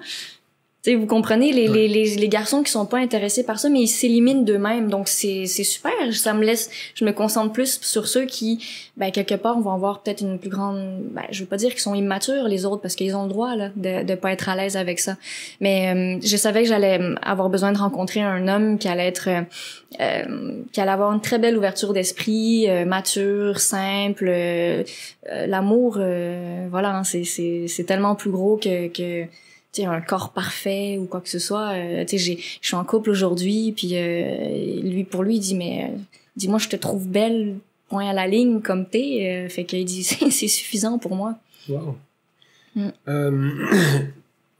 Tu sais, vous comprenez, les garçons qui sont pas intéressés par ça, mais ils s'éliminent d'eux-mêmes. Donc, c'est super. Ça me laisse, je me concentre plus sur ceux qui, ben, quelque part, vont avoir peut-être une plus grande, ben, je veux pas dire qu'ils sont immatures, les autres, parce qu'ils ont le droit, là, de pas être à l'aise avec ça. Mais, je savais que j'allais avoir besoin de rencontrer un homme qui allait être, qui allait avoir une très belle ouverture d'esprit, mature, simple, l'amour, voilà, hein, c'est tellement plus gros que tu sais, un corps parfait ou quoi que ce soit. Tu sais, je suis en couple aujourd'hui, puis pour lui, il dit, mais dis-moi, je te trouve belle, point à la ligne, comme t'es. Fait qu'il dit, c'est suffisant pour moi. Wow.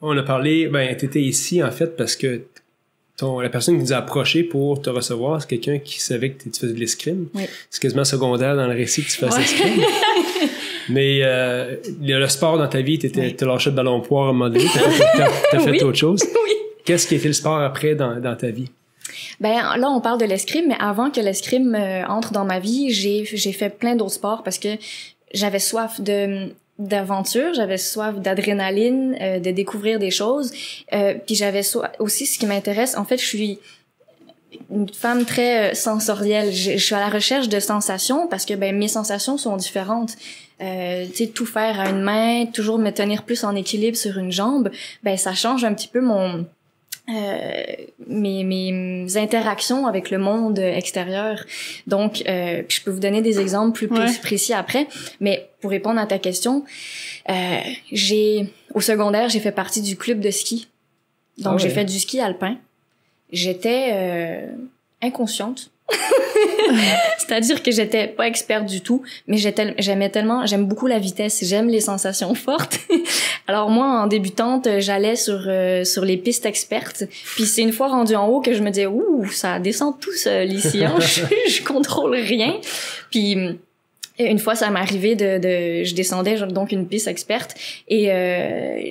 On a parlé, ben, t'étais ici, en fait, parce que la personne qui nous a approché pour te recevoir, c'est quelqu'un qui savait que tu faisais de l'escrime. Oui. C'est quasiment secondaire dans le récit que tu faisais de l'escrime. Mais le sport dans ta vie, t'as lâché le ballon poire à un moment donné, t'as fait autre chose. Oui. Qu'est-ce qui a été le sport après dans ta vie? Ben là, on parle de l'escrime, mais avant que l'escrime entre dans ma vie, j'ai fait plein d'autres sports parce que j'avais soif de d'aventure, j'avais soif d'adrénaline, de découvrir des choses. Puis j'avais aussi ce qui m'intéresse. En fait, je suis une femme très sensorielle. Je suis à la recherche de sensations parce que mes sensations sont différentes. Tu sais, tout faire à une main, toujours me tenir plus en équilibre sur une jambe, ça change un petit peu mes interactions avec le monde extérieur. Donc, puis je peux vous donner des exemples plus précis après. Mais pour répondre à ta question, au secondaire, j'ai fait partie du club de ski. Donc, j'ai fait du ski alpin. J'étais inconsciente. C'est-à-dire que j'étais pas experte du tout, mais j'aime beaucoup la vitesse, j'aime les sensations fortes. Alors moi, en débutante, j'allais sur les pistes expertes, puis c'est une fois rendue en haut que je me disais ça descend tout seul ici, hein? je contrôle rien. Puis une fois, ça m'est arrivé je descendais donc une piste experte et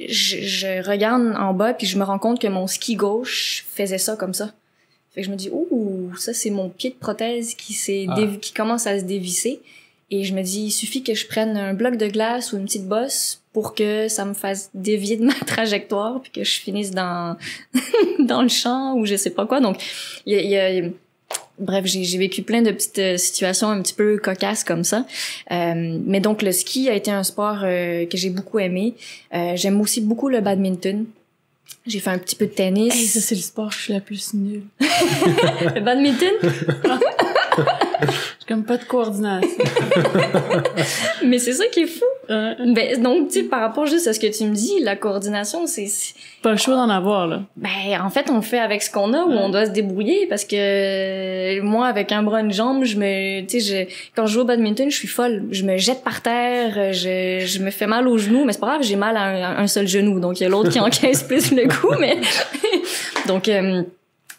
je regarde en bas puis je me rends compte que mon ski gauche faisait ça comme ça. Fait que je me dis ça c'est mon pied de prothèse qui commence à se dévisser et je me dis il suffit que je prenne un bloc de glace ou une petite bosse pour que ça me fasse dévier de ma trajectoire puis que je finisse dans le champ ou je sais pas quoi. Donc bref, j'ai vécu plein de petites situations un petit peu cocasses comme ça. Mais donc, le ski a été un sport que j'ai beaucoup aimé. J'aime aussi beaucoup le badminton. J'ai fait un petit peu de tennis. Hey, ça, c'est le sport que je suis la plus nulle. Le badminton? J'ai comme pas de coordination. Mais c'est ça qui est fou. Donc, tu sais, par rapport juste à ce que tu me dis, la coordination, c'est... Pas le choix d'en avoir, là. En fait, on fait avec ce qu'on a ou on doit se débrouiller parce que moi, avec un bras, une jambe, quand je joue au badminton, je suis folle. Je me jette par terre, je me fais mal aux genoux, mais c'est pas grave, j'ai mal à un seul genou. Donc, il y a l'autre qui encaisse plus le coup, mais... Donc,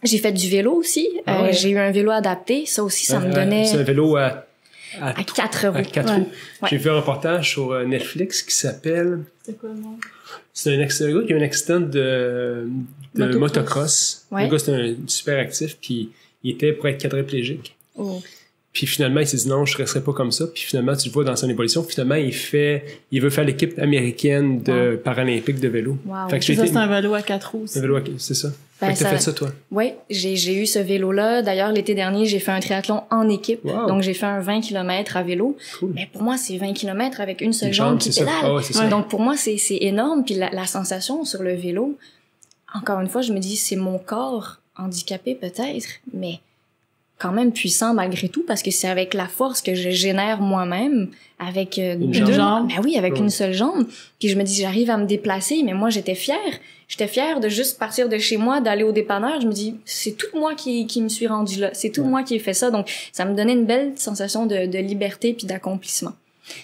j'ai fait du vélo aussi. J'ai eu un vélo adapté. Ça aussi, ça me donnait... C'est un vélo à 4 roues. À 4 roues. J'ai vu un reportage sur Netflix qui s'appelle... C'est quoi le nom? C'est un gars qui a un accident de motocross. Ouais. Le gars, c'était un super actif, puis il était pour être quadriplégique. Oh. Puis finalement, il s'est dit non, je ne resterai pas comme ça. Puis finalement, tu le vois dans son évolution, finalement, il veut faire l'équipe américaine de paralympique de vélo. Wow. Fait que c'est un vélo à 4 roues. Un vélo c'est ça. Fait que t'as fait ça, toi? Oui, j'ai eu ce vélo-là. D'ailleurs, l'été dernier, j'ai fait un triathlon en équipe. Wow. Donc, j'ai fait un 20 km à vélo. Cool. Mais pour moi, c'est 20 km avec une seule jambe qui pédale. Ça. Donc, pour moi, c'est énorme. Puis la sensation sur le vélo, encore une fois, je me dis, c'est mon corps handicapé peut-être, mais quand même puissant malgré tout parce que c'est avec la force que je génère moi-même avec une jambe. Ben oui, avec une seule jambe. Puis je me dis j'arrive à me déplacer, mais moi j'étais fière de juste partir de chez moi, d'aller au dépanneur. Je me dis c'est tout moi qui me suis rendue là, c'est tout moi qui ai fait ça. Donc ça me donnait une belle sensation de liberté puis d'accomplissement.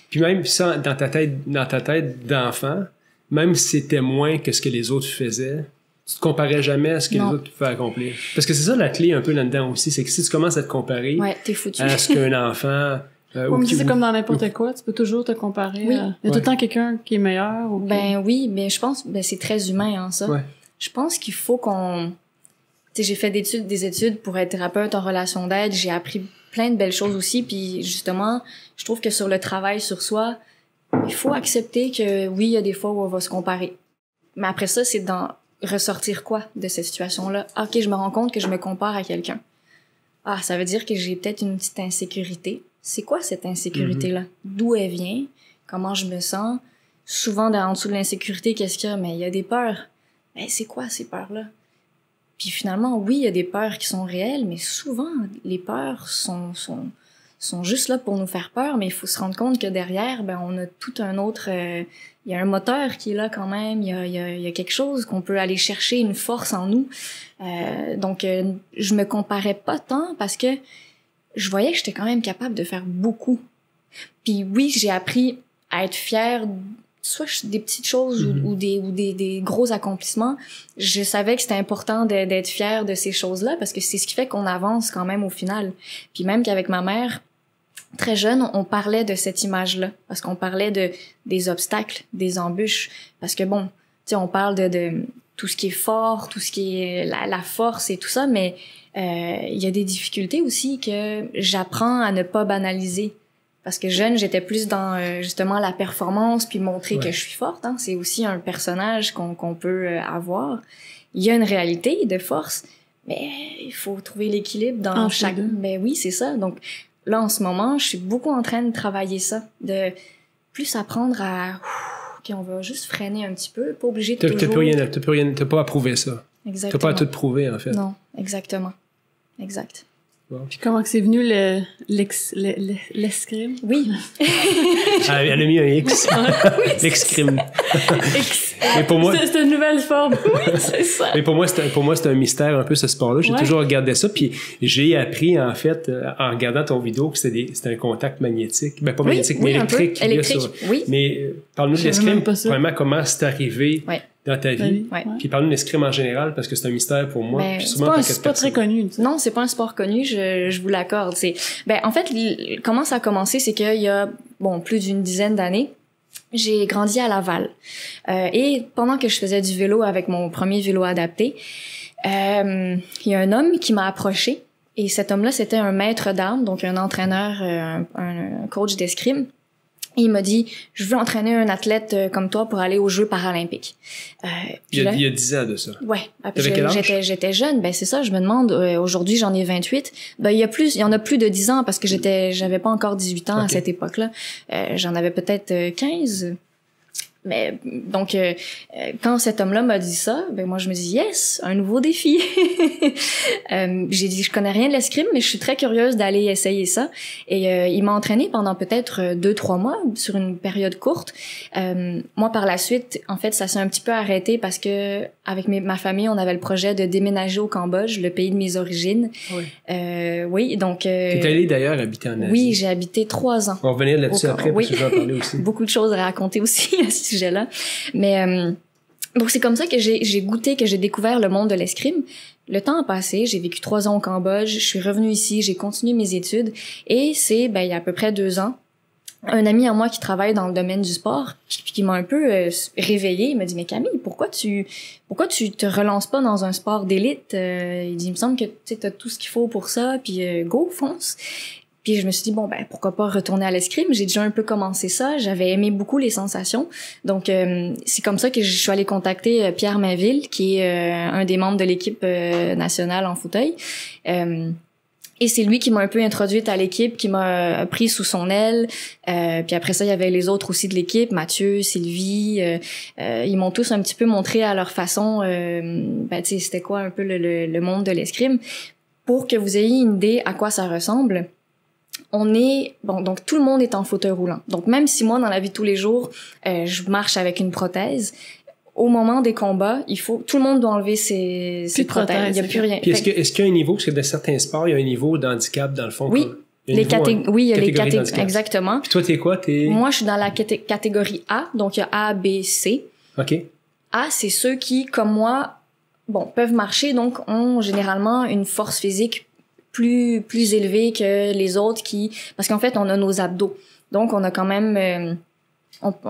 Puis même ça dans ta tête d'enfant, même si c'était moins que ce que les autres faisaient, tu te comparais jamais à ce que les autres pouvaient accomplir. Parce que c'est ça la clé un peu là-dedans aussi, c'est que si tu commences à te comparer t'es foutu. à ce qu'un enfant... c'est comme dans n'importe quoi, tu peux toujours te comparer. Oui. Il y a tout le temps quelqu'un qui est meilleur. Ou oui, mais je pense c'est très humain ça. Ouais. Je pense qu'il faut qu'on... Tu sais, j'ai fait des études pour être thérapeute en relation d'aide, j'ai appris plein de belles choses aussi, puis justement, je trouve que sur le travail sur soi, il faut accepter que oui, il y a des fois où on va se comparer. Mais après ça, c'est ressortir quoi de cette situation-là? OK, je me rends compte que je me compare à quelqu'un. Ah, ça veut dire que j'ai peut-être une petite insécurité. C'est quoi cette insécurité-là? D'où elle vient? Comment je me sens? Souvent, en dessous de l'insécurité, qu'est-ce qu'il y a? Mais il y a des peurs. Ben, c'est quoi ces peurs-là? Puis finalement, oui, il y a des peurs qui sont réelles, mais souvent, les peurs sont juste là pour nous faire peur, mais il faut se rendre compte que derrière, on a tout un autre... il y a un moteur qui est là quand même, il y a quelque chose qu'on peut aller chercher, une force en nous. Donc, je me comparais pas tant parce que je voyais que j'étais quand même capable de faire beaucoup. Puis oui, j'ai appris à être fière, soit des petites choses ou des gros accomplissements. Je savais que c'était important d'être fière de ces choses-là parce que c'est ce qui fait qu'on avance quand même au final. Puis même qu'avec ma mère, très jeune, on parlait de cette image-là parce qu'on parlait des obstacles, des embûches. Parce que bon, tu sais, on parle de tout ce qui est fort, tout ce qui est la force et tout ça, mais il y a des difficultés aussi que j'apprends à ne pas banaliser. Parce que jeune, j'étais plus dans justement la performance puis montrer que je suis forte. Hein. C'est aussi un personnage qu'on peut avoir. Il y a une réalité de force, mais il faut trouver l'équilibre dans chaque... Ben oui, c'est ça. Donc là, en ce moment, je suis beaucoup en train de travailler ça, de plus apprendre à... OK, on va juste freiner un petit peu, pas obligé de toujours... T'as pas à prouver ça. Exactement. T'as pas à tout prouver, en fait. Non, exactement. Exact. Bon. Puis comment que c'est venu l'escrime? Oui. Elle a mis un X. L'escrime. Mais pour moi... C'est une nouvelle forme. Oui, c'est ça. Mais pour moi, c'est un mystère un peu, ce sport-là. J'ai toujours regardé ça, puis j'ai appris, en fait, en regardant ton vidéo, que c'était un contact magnétique. Ben, pas magnétique, mais électrique. Électrique, oui. Mais parle-nous de l'escrime. Vraiment, comment c'est arrivé dans ta vie. Puis parle-nous de l'escrime en général, parce que c'est un mystère pour moi. Ben, c'est pas très connu. Non, c'est pas un sport connu, je vous l'accorde. En fait, comment ça a commencé, c'est qu'il y a, plus d'une dizaine d'années, j'ai grandi à Laval. Et pendant que je faisais du vélo avec mon premier vélo adapté, il y a un homme qui m'a approché. Et cet homme-là, c'était un maître d'armes, donc un entraîneur, un coach d'escrime. Et il m'a dit, je veux entraîner un athlète comme toi pour aller aux Jeux paralympiques. Il y a 10 ans de ça. Ouais. T'avais quel âge? J'étais jeune. Ben, c'est ça, je me demande, aujourd'hui, j'en ai 28. Ben, il y en a plus de 10 ans parce que j'avais pas encore 18 ans à cette époque-là. J'en avais peut-être 15. Mais donc quand cet homme-là m'a dit ça, ben moi je me dis yes, un nouveau défi. J'ai dit je connais rien de l'escrime, mais je suis très curieuse d'aller essayer ça. Et il m'a entraînée pendant peut-être 2-3 mois sur une période courte. Moi par la suite, en fait, ça s'est un petit peu arrêté parce que avec ma famille, on avait le projet de déménager au Cambodge, le pays de mes origines. Oui. Oui, donc. T'es allée d'ailleurs habiter en Asie. Oui, j'ai habité 3 ans. On va revenir là-dessus après parce que je vais en parler aussi. Beaucoup de choses à raconter aussi à ce sujet-là. Mais donc c'est comme ça que j'ai goûté, que j'ai découvert le monde de l'escrime. Le temps a passé, j'ai vécu 3 ans au Cambodge, je suis revenue ici, j'ai continué mes études et c'est il y a à peu près 2 ans, un ami à moi qui travaille dans le domaine du sport, qui m'a un peu réveillée, il m'a dit mais Camille, pourquoi tu te relances pas dans un sport d'élite? Il dit il me semble que tu as tout ce qu'il faut pour ça, puis go, fonce. Puis je me suis dit pourquoi pas retourner à l'escrime, j'ai déjà un peu commencé ça, j'avais aimé beaucoup les sensations. Donc c'est comme ça que je suis allée contacter Pierre Mainville qui est un des membres de l'équipe nationale en fauteuil. Et c'est lui qui m'a un peu introduite à l'équipe, qui m'a pris sous son aile. Puis après ça, il y avait les autres aussi de l'équipe, Mathieu, Sylvie. Ils m'ont tous un petit peu montré à leur façon, c'était quoi un peu le monde de l'escrime. Pour que vous ayez une idée à quoi ça ressemble, donc tout le monde est en fauteuil roulant. Donc même si moi, dans la vie de tous les jours, je marche avec une prothèse, au moment des combats, tout le monde doit enlever ses prothèses. Il n'y a plus rien. Puis est-ce qu'il y a un niveau, parce que dans certains sports, il y a un niveau d'handicap dans le fond? Oui. Il y a les catégories. Exactement. Puis toi, t'es quoi? Moi, je suis dans la catégorie A, donc il y a A, B, C. OK. A, c'est ceux qui, comme moi, peuvent marcher, donc ont généralement une force physique plus élevée que les autres parce qu'en fait, on a nos abdos. Donc, on a quand même,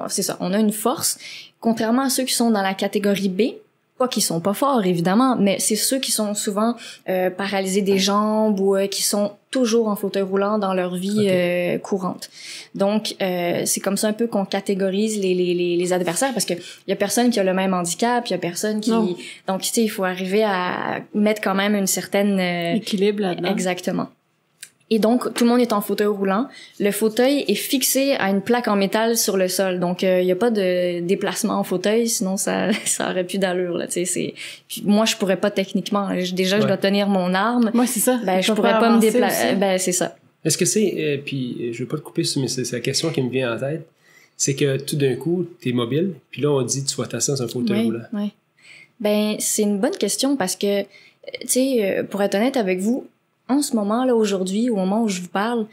c'est ça, on a une force. Contrairement à ceux qui sont dans la catégorie B, pas qu'ils sont pas forts, évidemment, mais c'est ceux qui sont souvent paralysés des jambes ou qui sont toujours en fauteuil roulant dans leur vie courante. Donc, c'est comme ça un peu qu'on catégorise les adversaires parce que y a personne qui a le même handicap, il y a personne qui... Non. Donc, tu sais, il faut arriver à mettre quand même une certaine... équilibre là-dedans. Exactement. Et donc, tout le monde est en fauteuil roulant. Le fauteuil est fixé à une plaque en métal sur le sol. Donc, il y a pas de déplacement en fauteuil, sinon ça aurait plus d'allure, là, tu sais, moi, je pourrais pas techniquement. Je dois tenir mon arme. Moi, c'est ça. Je pourrais pas me déplacer. C'est ça. Est-ce que c'est, puis je veux pas te couper, mais c'est la question qui me vient en tête, c'est que tout d'un coup, t'es mobile, puis là, on dit tu vas t'asseoir dans un fauteuil roulant. Oui. C'est une bonne question parce que, tu sais, pour être honnête avec vous, en ce moment, là, aujourd'hui, au moment où je vous parle,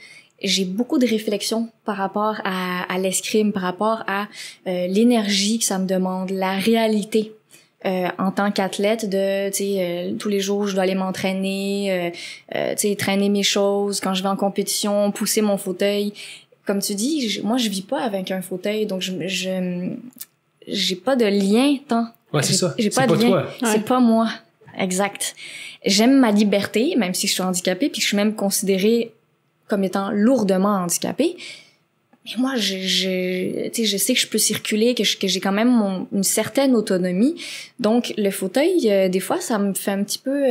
j'ai beaucoup de réflexions par rapport à l'escrime, par rapport à l'énergie que ça me demande, la réalité en tant qu'athlète de, tous les jours, je dois aller m'entraîner, traîner mes choses, quand je vais en compétition, pousser mon fauteuil. Comme tu dis, moi, je vis pas avec un fauteuil, donc j'ai pas de lien tant. Ouais, c'est ça. J'ai pas de lien. Toi. C'est pas moi. Exact. J'aime ma liberté, même si je suis handicapée, puis que je suis même considérée comme étant lourdement handicapée. Mais moi, je sais que je peux circuler, que j'ai quand même une certaine autonomie. Donc, le fauteuil, des fois, ça me fait un petit peu...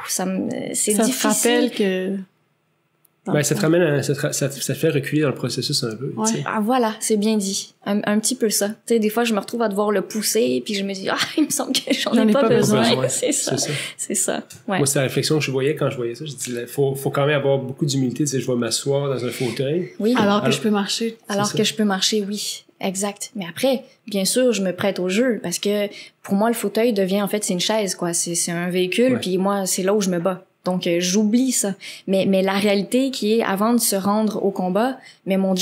c'est difficile. Ça te rappelle que... Ben, ça te ramène ça te fait reculer dans le processus un peu. Ouais. Ah, voilà, c'est bien dit. Un petit peu ça. Tu sais, des fois, je me retrouve à devoir le pousser, puis je me dis, il me semble que j'en ai pas besoin. C'est ça. Ouais. Moi, c'est la réflexion que je voyais quand je voyais ça. Je dis, faut quand même avoir beaucoup d'humilité. Tu sais, je vais m'asseoir dans un fauteuil. Oui. Alors que je peux marcher. Alors que je peux marcher, oui. Exact. Mais après, bien sûr, je me prête au jeu, parce que pour moi, le fauteuil devient, en fait, c'est une chaise, quoi. C'est un véhicule, puis moi, c'est là où je me bats. Donc, j'oublie ça. Mais la réalité qui est, avant de se rendre au combat, mais mon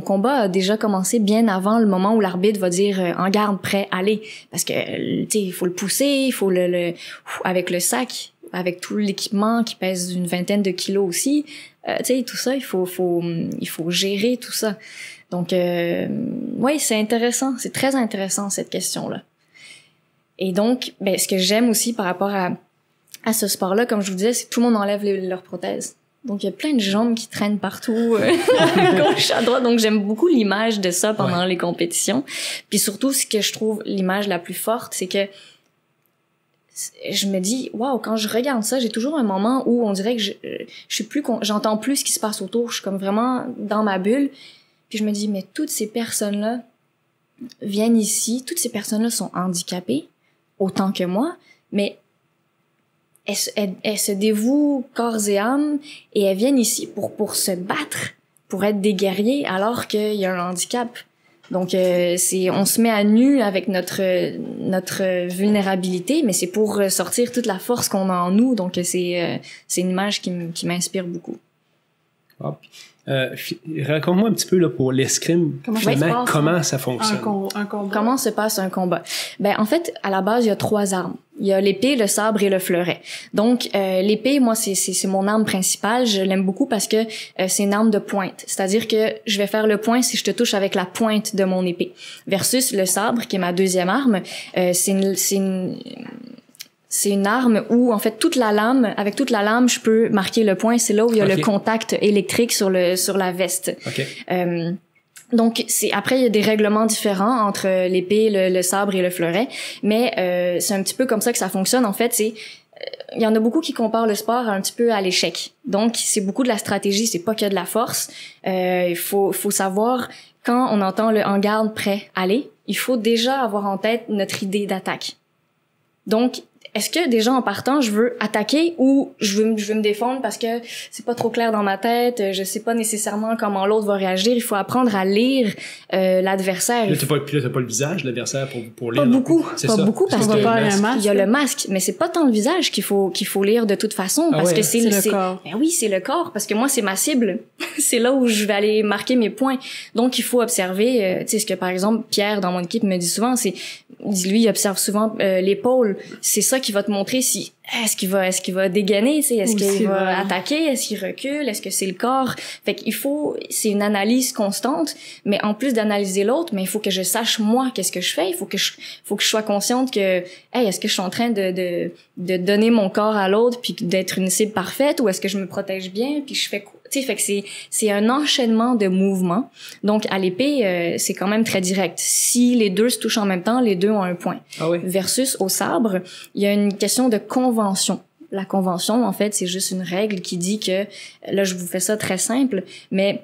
combat a déjà commencé bien avant le moment où l'arbitre va dire en garde, prêt, allez. Parce que, tu sais, il faut le pousser, il faut avec le sac, avec tout l'équipement qui pèse une 20aine de kilos aussi, tu sais, tout ça, il faut gérer tout ça. Donc, ouais, c'est intéressant. C'est très intéressant, cette question-là. Et donc, ben, ce que j'aime aussi par rapport à ce sport-là, comme je vous disais, c'est que tout le monde enlève leurs prothèses. Donc, il y a plein de jambes qui traînent partout, à gauche, à droite. Donc, j'aime beaucoup l'image de ça pendant les compétitions. Puis surtout, ce que je trouve l'image la plus forte, c'est que je me dis, waouh, quand je regarde ça, j'ai toujours un moment où on dirait que j'entends plus ce qui se passe autour. Je suis comme vraiment dans ma bulle. Puis je me dis, mais toutes ces personnes-là viennent ici. Toutes ces personnes-là sont handicapées, autant que moi. Mais elles se dévouent corps et âme et elles viennent ici pour se battre, pour être des guerriers alors qu'il y a un handicap. Donc on se met à nu avec notre vulnérabilité, mais c'est pour sortir toute la force qu'on a en nous. Donc c'est une image qui m'inspire beaucoup. Ah, raconte-moi un petit peu là, pour l'escrime, comment ça fonctionne. Un combat. Comment se passe un combat? Ben en fait, à la base, il y a 3 armes. Il y a l'épée, le sabre et le fleuret. Donc l'épée, moi, c'est mon arme principale. Je l'aime beaucoup parce que c'est une arme de pointe. C'est-à-dire que je vais faire le point si je te touche avec la pointe de mon épée. Versus le sabre, qui est ma deuxième arme, c'est une arme où, en fait, avec toute la lame, je peux marquer le point. C'est là où il y a le contact électrique sur la veste. Okay. Donc, après, il y a des règlements différents entre l'épée, le sabre et le fleuret. Mais, c'est un petit peu comme ça que ça fonctionne. En fait, il y en a beaucoup qui comparent le sport un petit peu à l'échec. Donc, c'est beaucoup de la stratégie, c'est pas que de la force. Il faut savoir, quand on entend le « en garde, prêt, aller », il faut déjà avoir en tête notre idée d'attaque. Donc, est-ce que déjà en partant, je veux attaquer ou je veux me défendre parce que c'est pas trop clair dans ma tête, je sais pas nécessairement comment l'autre va réagir. Il faut apprendre à lire l'adversaire. Là, t'as pas le visage de l'adversaire pour lire. Pas beaucoup parce qu'il y a le masque, mais c'est pas tant le visage qu'il faut lire de toute façon parce que c'est le corps. Ben oui, c'est le corps parce que moi c'est ma cible. C'est là où je vais aller marquer mes points. Donc il faut observer, tu sais ce que par exemple Pierre dans mon équipe me dit souvent, lui il observe souvent l'épaule. C'est ça qui va te montrer si est-ce qu'il va dégainer, tu sais, est-ce qu'il va attaquer, est-ce qu'il recule, est-ce que c'est le corps. Fait qu'il c'est une analyse constante, mais en plus d'analyser l'autre, mais il faut que je sache moi qu'est-ce que je fais, il faut que je sois consciente que est-ce que je suis en train de donner mon corps à l'autre puis d'être une cible parfaite ou est-ce que je me protège bien puis je fais quoi. Tu sais, fait que c'est un enchaînement de mouvements. Donc à l'épée, c'est quand même très direct. Si les deux se touchent en même temps, les deux ont un point. Ah oui. Versus au sabre, il y a une question de convention. La convention, en fait, c'est juste une règle qui dit que, là, je vous fais ça très simple, mais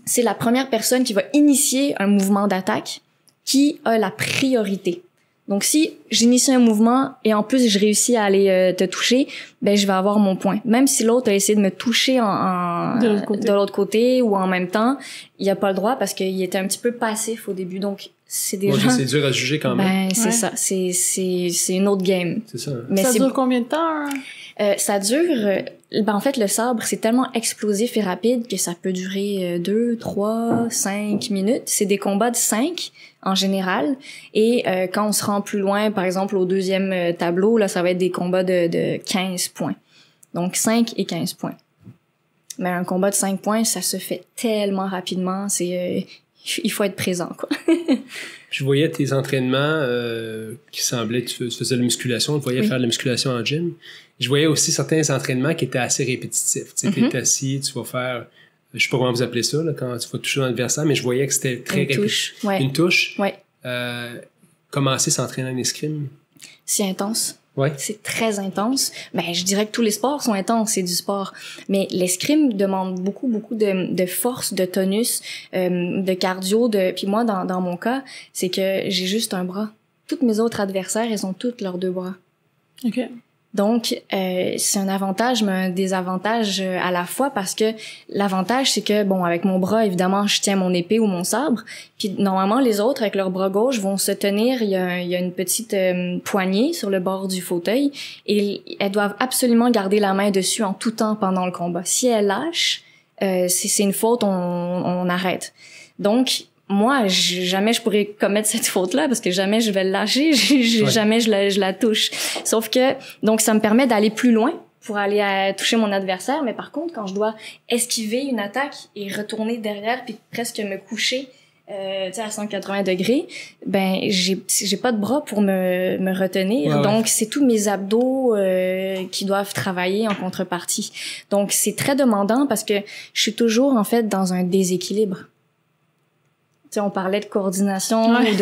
c'est la première personne qui va initier un mouvement d'attaque qui a la priorité. Donc, si j'initie un mouvement et en plus je réussis à aller te toucher, ben je vais avoir mon point. Même si l'autre a essayé de me toucher de l'autre côté ou en même temps, il a pas le droit parce qu'il était un petit peu passif au début. Donc, c'est déjà... c'est dur à juger quand même. Ben, c'est ça. C'est une autre game. C'est ça. Mais ça dure combien de temps? Hein? Ça dure... Ben, en fait, le sabre, c'est tellement explosif et rapide que ça peut durer 2, 3, 5 minutes. C'est des combats de 5 en général. Et quand on se rend plus loin, par exemple, au deuxième tableau, là, ça va être des combats de 15 points. Donc, 5 et 15 points. Mais un combat de 5 points, ça se fait tellement rapidement. Il faut être présent, quoi. Je voyais tes entraînements qui semblaient, tu faisais de la musculation, tu voyais faire de la musculation en gym. Je voyais aussi certains entraînements qui étaient assez répétitifs. Tu sais, t'es assis, tu vas faire je sais pas comment vous appelez ça, là, quand tu vas toucher l'adversaire, mais je voyais que c'était très Une touche. Ouais. Une touche. Ouais. Commencer à s'entraîner en escrime. C'est intense. Ouais. C'est très intense. Ben, je dirais que tous les sports sont intenses, c'est du sport. Mais l'escrime demande beaucoup de force, de tonus, de cardio, puis moi, dans mon cas, c'est que j'ai juste un bras. Tous mes autres adversaires, ils ont tous leurs 2 bras. OK. Donc, c'est un avantage, mais un désavantage à la fois, parce que l'avantage, c'est que, bon, avec mon bras, évidemment, je tiens mon épée ou mon sabre, puis normalement, les autres, avec leur bras gauche, vont se tenir, il y a une petite poignée sur le bord du fauteuil, et elles doivent absolument garder la main dessus en tout temps pendant le combat. Si elles lâchent, c'est une faute, on arrête. Donc, moi, jamais je pourrais commettre cette faute-là parce que jamais je vais le lâcher, jamais je la touche. Sauf que, donc, ça me permet d'aller plus loin pour aller toucher mon adversaire. Mais par contre, quand je dois esquiver une attaque et retourner derrière puis presque me coucher, à 180 degrés, ben, j'ai pas de bras pour me retenir. Ouais. Donc, c'est tous mes abdos qui doivent travailler en contrepartie. Donc, c'est très demandant parce que je suis toujours, en fait, dans un déséquilibre. T'sais, on parlait de coordination ou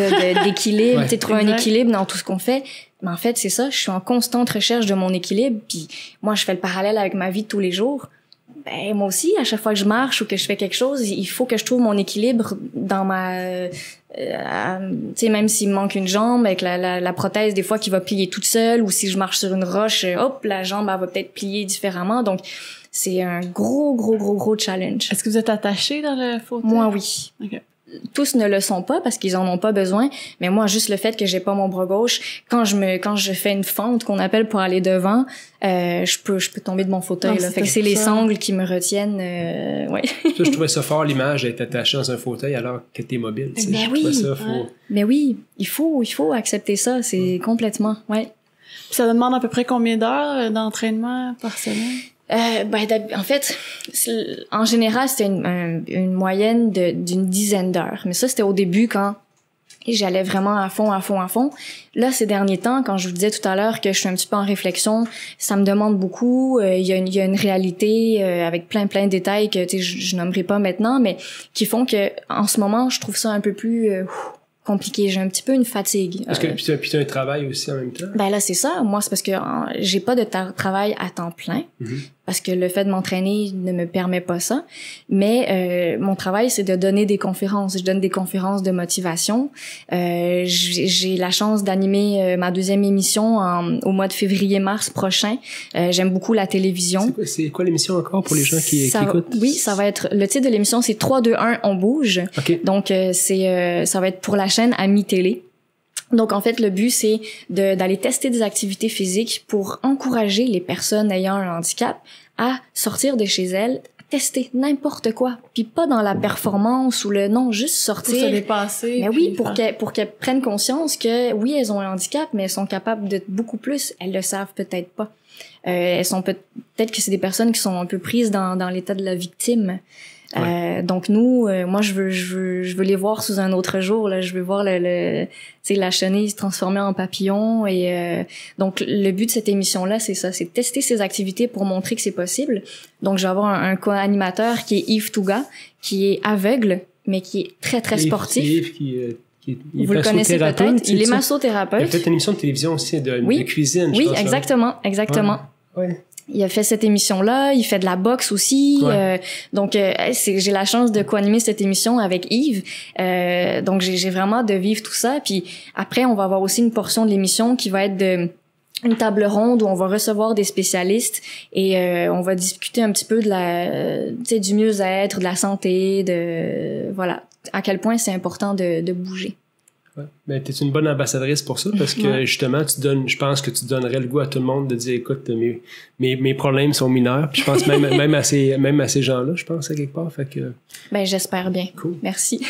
d'équilibre, Ouais. Trouver un équilibre dans tout ce qu'on fait. Mais en fait, c'est ça, je suis en constante recherche de mon équilibre. Puis moi, je fais le parallèle avec ma vie de tous les jours. Ben moi aussi, à chaque fois que je marche ou que je fais quelque chose, il faut que je trouve mon équilibre dans ma... même s'il me manque une jambe, avec la prothèse des fois qui va plier toute seule, ou si je marche sur une roche, hop, la jambe, elle va peut-être plier différemment. Donc, c'est un gros challenge. Est-ce que vous êtes attaché dans le fauteuil? Moi, oui. OK. Tous ne le sont pas parce qu'ils en ont pas besoin, mais moi, juste le fait que j'ai pas mon bras gauche, quand je fais une fente qu'on appelle pour aller devant, je peux tomber de mon fauteuil, là. Fait que c'est les sangles qui me retiennent, ouais. Ça, je trouvais ça fort, l'image d'être attaché dans un fauteuil alors que t'es mobile, tu sais. Mais oui. Ça, Mais oui, il faut accepter ça, c'est complètement, ouais. Puis ça demande à peu près combien d'heures d'entraînement par semaine? En fait, en général, c'était une moyenne d'une dizaine d'heures. Mais ça, c'était au début quand j'allais vraiment à fond. Là, ces derniers temps, quand je vous disais tout à l'heure que je suis un petit peu en réflexion, ça me demande beaucoup. Il y a une réalité avec plein de détails que je nommerai pas maintenant, mais qui font que en ce moment, je trouve ça un peu plus compliqué. J'ai un petit peu une fatigue. Parce que puis tu as un travail aussi en même temps. Ben là, c'est ça. Moi, c'est parce que j'ai pas de travail à temps plein. Mm-hmm. Parce que le fait de m'entraîner ne me permet pas ça. Mais mon travail, c'est de donner des conférences. Je donne des conférences de motivation. J'ai la chance d'animer ma 2e émission au mois de février-mars prochain. J'aime beaucoup la télévision. C'est quoi l'émission encore pour les gens qui écoutent? Oui, ça va être... Le titre de l'émission, c'est 3, 2, 1, on bouge. Okay. Donc, ça va être pour la chaîne Ami Télé. Donc, en fait, le but, c'est d'aller tester des activités physiques pour encourager les personnes ayant un handicap à sortir de chez elles, tester n'importe quoi. Puis pas dans la performance ou juste sortir. Pour se dépasser. Mais oui, pour qu'elles prennent conscience que, oui, elles ont un handicap, mais elles sont capables de beaucoup plus. Elles le savent peut-être pas. Elles sont peut-être que c'est des personnes qui sont un peu prises dans l'état de la victime. Ouais. Donc nous, moi je veux les voir sous un autre jour là. Je veux voir la chenille se transformer en papillon et donc le but de cette émission là c'est ça, c'est de tester ces activités pour montrer que c'est possible. Donc je vais avoir un co-animateur qui est Yves Touga, qui est aveugle mais qui est très sportif. Yves vous le connaissez peut-être. Il est massothérapeute. Il a fait une émission de télévision aussi de cuisine. Oui, exactement. Ouais. Il a fait cette émission-là, il fait de la boxe aussi. Ouais. Donc, j'ai la chance de co-animer cette émission avec Yves. Donc, j'ai vraiment de vivre tout ça. Puis après, on va avoir aussi une portion de l'émission qui va être une table ronde où on va recevoir des spécialistes et on va discuter un petit peu de du mieux-être, de la santé, voilà, à quel point c'est important de bouger. Ouais. Ben, t'es une bonne ambassadrice pour ça parce que justement je pense que tu donnerais le goût à tout le monde de dire écoute mes problèmes sont mineurs puis je pense même à ces gens-là je pense à quelque part fait que ben j'espère bien. Cool. Merci.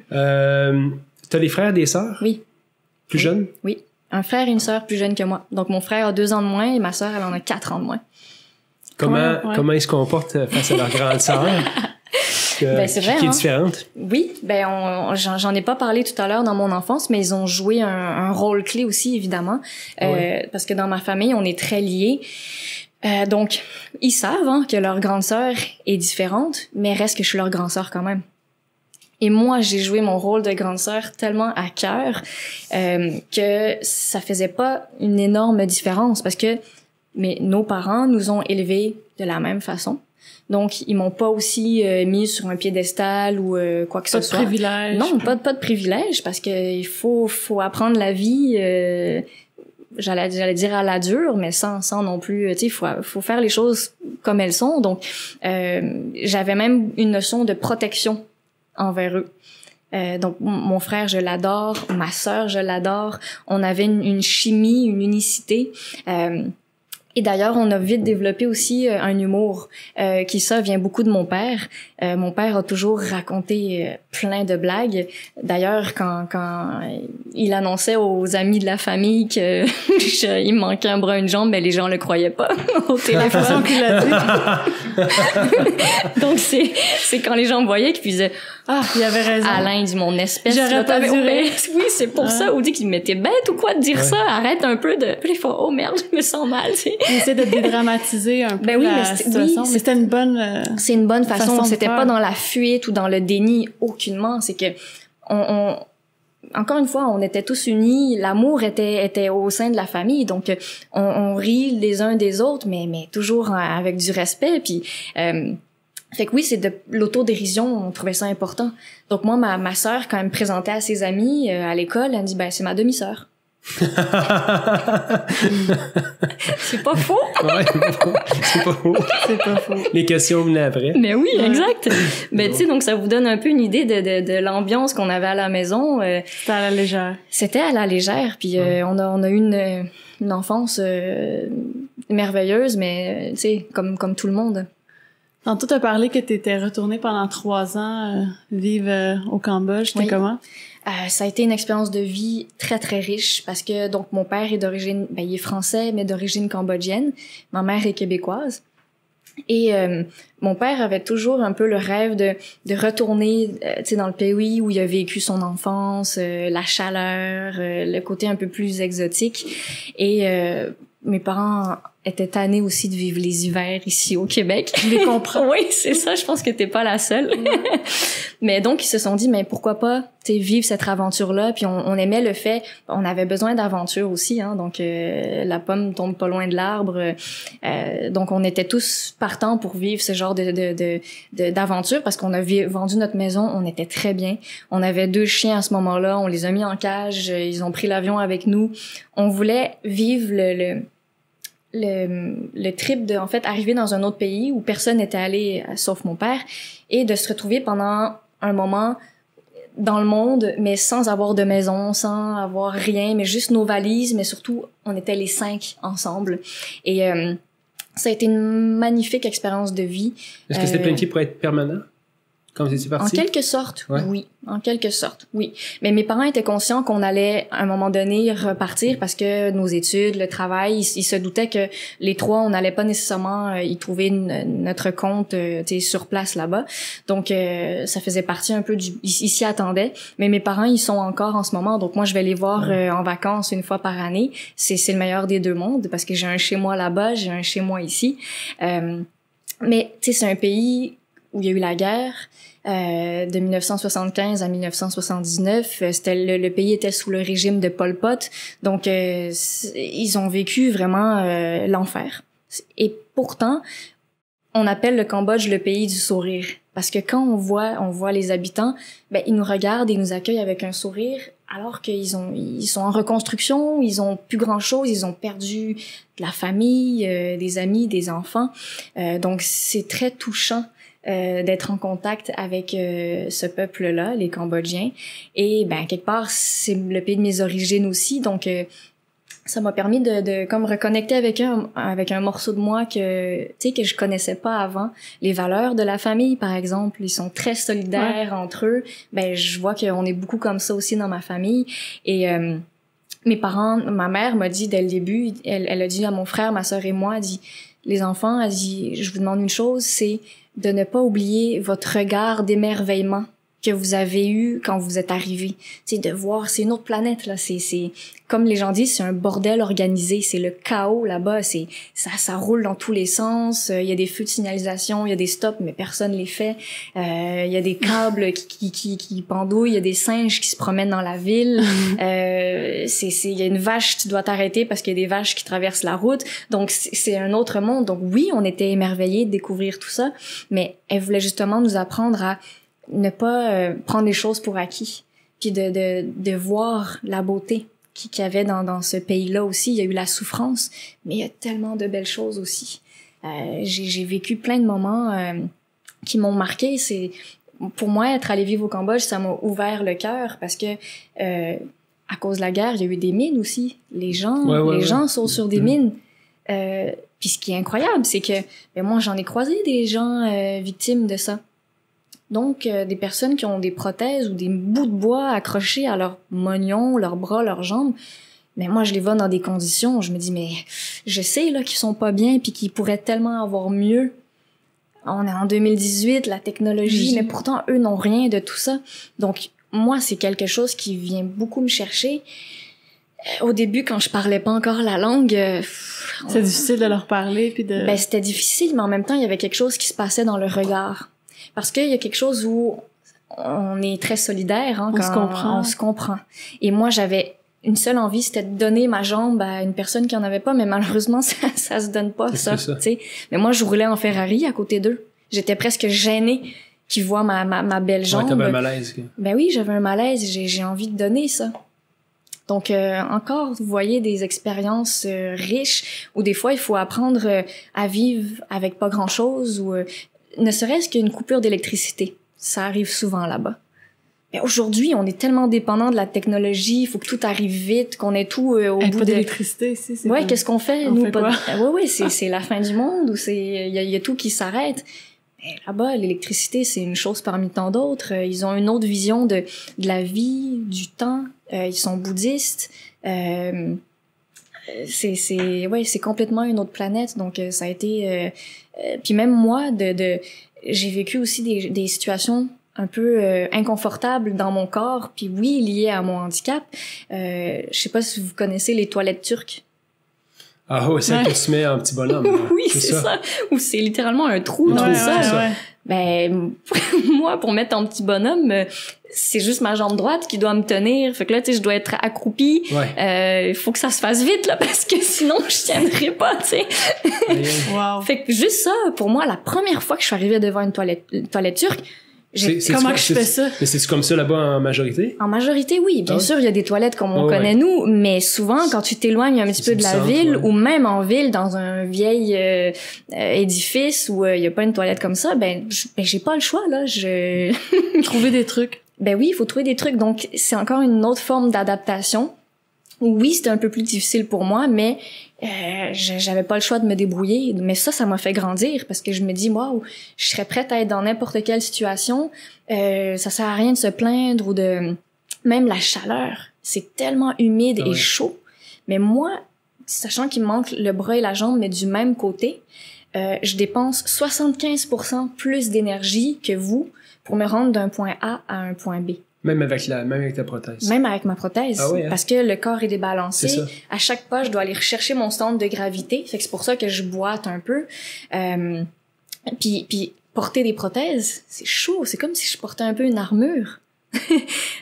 T'as des frères, des sœurs? Oui. Plus jeunes? Oui. Un frère et une sœur plus jeunes que moi. Donc mon frère a 2 ans de moins et ma sœur elle en a 4 ans de moins. Comment ils se comportent face à leur grande sœur? C'est vrai, qui est différente. Oui, j'en ai pas parlé tout à l'heure dans mon enfance, mais ils ont joué un rôle clé aussi, évidemment. Parce que dans ma famille, on est très liés. Donc, ils savent que leur grande sœur est différente, mais reste que je suis leur grande sœur quand même. Et moi, j'ai joué mon rôle de grande sœur tellement à cœur que ça faisait pas une énorme différence parce que nos parents nous ont élevés de la même façon. Donc, ils m'ont pas aussi mis sur un piédestal ou quoi que ce soit. Pas de privilège. Non, pas de privilège parce que il faut apprendre la vie. J'allais dire à la dure, mais sans non plus. Tu sais, faut faire les choses comme elles sont. Donc, j'avais même une notion de protection envers eux. Donc mon frère, je l'adore, ma sœur, je l'adore. On avait une chimie, une unicité. Et d'ailleurs, on a vite développé aussi un humour qui ça vient beaucoup de mon père. Mon père a toujours raconté plein de blagues. D'ailleurs, quand il annonçait aux amis de la famille que il me manquait un bras, une jambe, ben les gens le croyaient pas au téléphone qu'il a dit. Donc c'est quand les gens me voyaient qu'ils disaient il avait raison. Alain dit mon espèce. J'aurais pas duré. Oui, c'est pour ça. Ou dit qu'il m'était bête ou quoi de dire ça. Arrête un peu de. Puis il faut oh merde, je me sens mal. Il essaie de dédramatiser un peu la situation. Mais c'était une bonne. C'est une bonne façon. C'était pas dans la fuite ou dans le déni aucunement. C'est que encore une fois, on était tous unis. L'amour était au sein de la famille. Donc on rit les uns des autres, mais toujours avec du respect. Puis fait que oui, c'est de l'autodérision, on trouvait ça important. Donc moi, ma sœur, quand elle me présentait à ses amis à l'école, elle me dit, c'est ma demi-sœur. C'est pas faux. Ouais, c'est pas faux. C'est pas faux. Les questions venaient après. Mais oui, exact. Mais tu sais, donc ça vous donne un peu une idée de l'ambiance qu'on avait à la maison. C'était à la légère. C'était à la légère. Puis on a eu une enfance merveilleuse, mais tu sais, comme tout le monde. Tantôt, t'as parlé que t'étais retournée pendant 3 ans vivre au Cambodge. C'était comment? Ça a été une expérience de vie très, très riche parce que, donc, mon père est d'origine, il est français, mais d'origine cambodgienne. Ma mère est québécoise. Et mon père avait toujours un peu le rêve de retourner, tu sais, dans le pays où il a vécu son enfance, la chaleur, le côté un peu plus exotique. Et mes parents étaient tannés aussi de vivre les hivers ici au Québec. Je les comprends. Oui, c'est ça. Je pense que t'es pas la seule. Mais donc, ils se sont dit, mais pourquoi pas, tu sais, vivre cette aventure-là. Puis on aimait le fait, on avait besoin d'aventure aussi, hein. Donc, la pomme tombe pas loin de l'arbre. Donc, on était tous partants pour vivre ce genre d'aventure parce qu'on a vendu notre maison. On était très bien. On avait 2 chiens à ce moment-là. On les a mis en cage. Ils ont pris l'avion avec nous. On voulait vivre le trip de, en fait, arriver dans un autre pays où personne n'était allé, sauf mon père, et de se retrouver pendant un moment dans le monde, mais sans avoir de maison, sans avoir rien, mais juste nos valises, mais surtout, on était les 5 ensemble. Et ça a été une magnifique expérience de vie. Est-ce que c'était planifié pour être permanent? Quand vous étiez parti? En quelque sorte, oui. En quelque sorte, oui. Mais mes parents étaient conscients qu'on allait, à un moment donné, repartir parce que nos études, le travail, ils se doutaient que les 3, on n'allait pas nécessairement y trouver notre compte, tu sais, sur place là-bas. Donc, ça faisait partie un peu ils s'y attendaient. Mais mes parents, ils sont encore en ce moment. Donc, moi, je vais les voir en vacances une fois par année. C'est le meilleur des 2 mondes parce que j'ai un chez moi là-bas, j'ai un chez moi ici. Mais, tu sais, c'est un pays où il y a eu la guerre. De 1975 à 1979, le pays était sous le régime de Pol Pot, donc ils ont vécu vraiment l'enfer. Et pourtant, on appelle le Cambodge le pays du sourire, parce que quand on voit les habitants, ils nous regardent et nous accueillent avec un sourire, alors qu'ils sont en reconstruction, ils ont plus grand chose, ils ont perdu de la famille, des amis, des enfants, donc c'est très touchant. D'être en contact avec ce peuple-là, les Cambodgiens. Et quelque part, c'est le pays de mes origines aussi, donc ça m'a permis de comme reconnecter avec un morceau de moi que je connaissais pas avant. Les valeurs de la famille, par exemple, ils sont très solidaires entre eux. Je vois qu'on est beaucoup comme ça aussi dans ma famille. Et mes parents, ma mère m'a dit dès le début, elle a dit à mon frère, ma sœur et moi, elle dit, les enfants, elle dit, je vous demande une chose, c'est de ne pas oublier votre regard d'émerveillement que vous avez eu quand vous êtes arrivé. Tu sais, de voir, c'est une autre planète, là. C'est comme les gens disent, c'est un bordel organisé. C'est le chaos là-bas. Ça roule dans tous les sens. Il y a des feux de signalisation, il y a des stops, mais personne les fait. Il y a des câbles qui pendouillent, il y a des singes qui se promènent dans la ville. Il y a une vache, tu dois t'arrêter parce qu'il y a des vaches qui traversent la route. Donc, c'est un autre monde. Donc, oui, on était émerveillés de découvrir tout ça, mais elle voulait justement nous apprendre à ne pas prendre les choses pour acquis, puis de voir la beauté qu'il y avait dans ce pays-là aussi. Il y a eu la souffrance, mais il y a tellement de belles choses aussi. J'ai vécu plein de moments qui m'ont marqué. Pour moi, être allé vivre au Cambodge, ça m'a ouvert le cœur parce que à cause de la guerre, il y a eu des mines aussi. Les gens sont sur des mines. Puis ce qui est incroyable, c'est que moi, j'en ai croisé des gens victimes de ça. Donc, des personnes qui ont des prothèses ou des bouts de bois accrochés à leurs moignons, leurs bras, leurs jambes. Mais moi, je les vois dans des conditions, je me dis, mais je sais là qu'ils sont pas bien puis qu'ils pourraient tellement avoir mieux. On est en 2018, la technologie, mais pourtant, eux n'ont rien de tout ça. Donc, moi, c'est quelque chose qui vient beaucoup me chercher. Au début, quand je parlais pas encore la langue... c'est difficile de leur parler puis de... c'était difficile, mais en même temps, il y avait quelque chose qui se passait dans le regard. Parce qu'il y a quelque chose où on est très solidaire, hein, on se comprend. Et moi, j'avais une seule envie, c'était de donner ma jambe à une personne qui en avait pas, mais malheureusement, ça se donne pas, ça. Tu sais. Mais moi, je roulais en Ferrari à côté d'eux. J'étais presque gênée qu'ils voient ma belle jambe. Ouais, t'avais un malaise. Ben oui, j'avais un malaise. J'ai envie de donner ça. Donc, encore, vous voyez des expériences riches où des fois, il faut apprendre à vivre avec pas grand-chose ou ne serait-ce qu'une coupure d'électricité. Ça arrive souvent là-bas. Mais aujourd'hui, on est tellement dépendant de la technologie, il faut que tout arrive vite, qu'on ait tout au bout d'électricité ici. Ouais, qu'est-ce qu'on fait? Nous, pas ouais, c'est la fin du monde ou il y a tout qui s'arrête. Mais là-bas, l'électricité, c'est une chose parmi tant d'autres. Ils ont une autre vision de la vie, du temps. Ils sont bouddhistes. C'est complètement une autre planète. Donc, ça a été... puis même moi, j'ai vécu aussi des situations un peu inconfortables dans mon corps, puis oui, liées à mon handicap. Je sais pas si vous connaissez les toilettes turques. Ah oui, c'est que tu mets un petit bonhomme. Oui, c'est ça. Ou c'est littéralement un trou dans le sol. Ouais. Ben, moi, pour mettre un petit bonhomme, c'est juste ma jambe droite qui doit me tenir. Fait que là, tu sais, je dois être accroupie. Il faut que ça se fasse vite, là, parce que sinon, je tiendrai pas, tu sais. Wow. Fait que juste ça, pour moi, la première fois que je suis arrivée devant une toilette turque, comment je fais ça? Mais c'est comme ça là-bas en majorité? En majorité, oui. Bien sûr, il y a des toilettes comme on connaît nous, mais souvent, quand tu t'éloignes un petit peu de la ville, ou même en ville, dans un vieil édifice où il y a pas une toilette comme ça, ben j'ai pas le choix, là. Trouver des trucs. Ben oui, il faut trouver des trucs. Donc, c'est encore une autre forme d'adaptation. Oui, c'était un peu plus difficile pour moi, mais j'avais pas le choix de me débrouiller. Mais ça m'a fait grandir parce que je me dis, waouh, je serais prête à être dans n'importe quelle situation. Ça sert à rien de se plaindre ou de... Même la chaleur, c'est tellement humide et chaud. Mais moi, sachant qu'il me manque le bras et la jambe, mais du même côté, je dépense 75% plus d'énergie que vous pour me rendre d'un point A à un point B. Même avec ta prothèse. Même avec ma prothèse. Ah oui, hein? Parce que le corps est débalancé. C'est ça. À chaque pas, je dois aller rechercher mon centre de gravité. Fait que c'est pour ça que je boite un peu. Puis porter des prothèses, c'est chaud. C'est comme si je portais un peu une armure.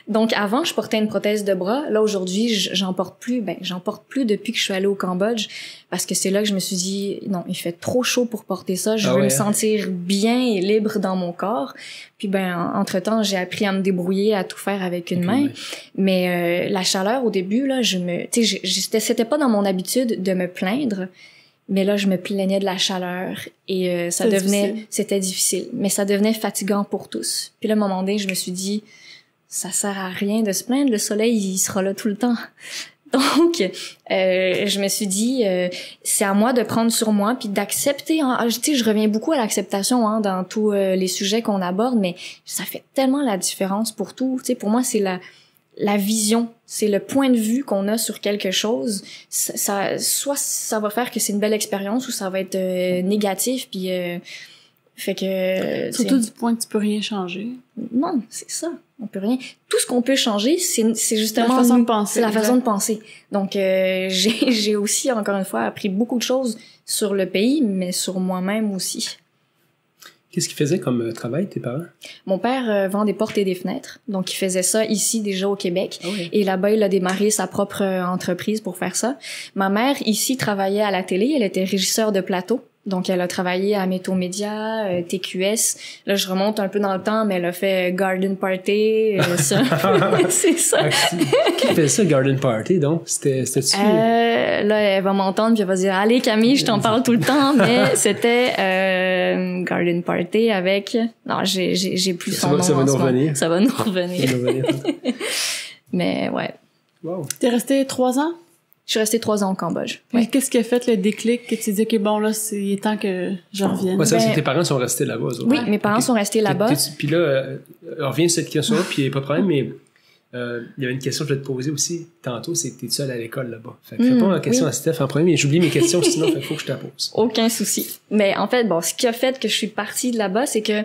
Donc avant, je portais une prothèse de bras. Là, aujourd'hui, j'en porte plus. J'en porte plus depuis que je suis allée au Cambodge. Parce que c'est là que je me suis dit, non, il fait trop chaud pour porter ça. Je veux me sentir bien et libre dans mon corps. Puis entre-temps, j'ai appris à me débrouiller, à tout faire avec une main. Mais la chaleur, au début, là, c'était pas dans mon habitude de me plaindre. Mais là, je me plaignais de la chaleur et c'était difficile. Mais ça devenait fatigant pour tous. Puis là, à un moment donné, je me suis dit, ça sert à rien de se plaindre, le soleil, il sera là tout le temps. Donc, je me suis dit, c'est à moi de prendre sur moi puis d'accepter. Tu sais, je reviens beaucoup à l'acceptation dans tous les sujets qu'on aborde, mais ça fait tellement la différence pour tout. Tu sais, pour moi, c'est la vision, c'est le point de vue qu'on a sur quelque chose. Soit ça va faire que c'est une belle expérience ou ça va être négatif puis Fait que... Surtout du point que tu peux rien changer. Non, c'est ça. On peut rien. Tout ce qu'on peut changer, c'est justement... La façon de penser. C'est la façon de penser. Donc, j'ai aussi, encore une fois, appris beaucoup de choses sur le pays, mais sur moi-même aussi. Qu'est-ce qu'ils faisaient comme travail, tes parents? Mon père vend des portes et des fenêtres. Donc, il faisait ça ici, déjà au Québec. Ah oui. Et là-bas, il a démarré sa propre entreprise pour faire ça. Ma mère, ici, travaillait à la télé. Elle était régisseur de plateau. Donc, elle a travaillé à Météo Média, TQS. Là, je remonte un peu dans le temps, mais elle a fait Garden Party. Ça. C'est ça. Qui fait ça, Garden Party, donc? C'était-tu? Là, elle va m'entendre puis elle va dire « Allez, Camille, je t'en parle tout le temps. » Mais c'était Garden Party avec... Non, j'ai plus son nom. Ça va nous revenir. Ça va nous revenir. Mais ouais. Wow. T'es resté 3 ans? Je suis restée 3 ans au Cambodge. Ouais. Qu'est-ce qui a fait le déclic que tu dis que bon là, il est temps que je revienne? Ouais, ça, c'est que tes parents sont restés là-bas. Oui, mes parents sont restés là-bas. Puis là, on revient sur cette question-là, puis pas de problème, mais il y avait une question que je vais te poser aussi tantôt, c'est que t'es seule à l'école là-bas. Fait que réponds à la question à Steph en premier, mais j'oublie mes questions, sinon il faut que je te la pose. Aucun souci. Mais en fait, bon, ce qui a fait que je suis partie de là-bas, c'est que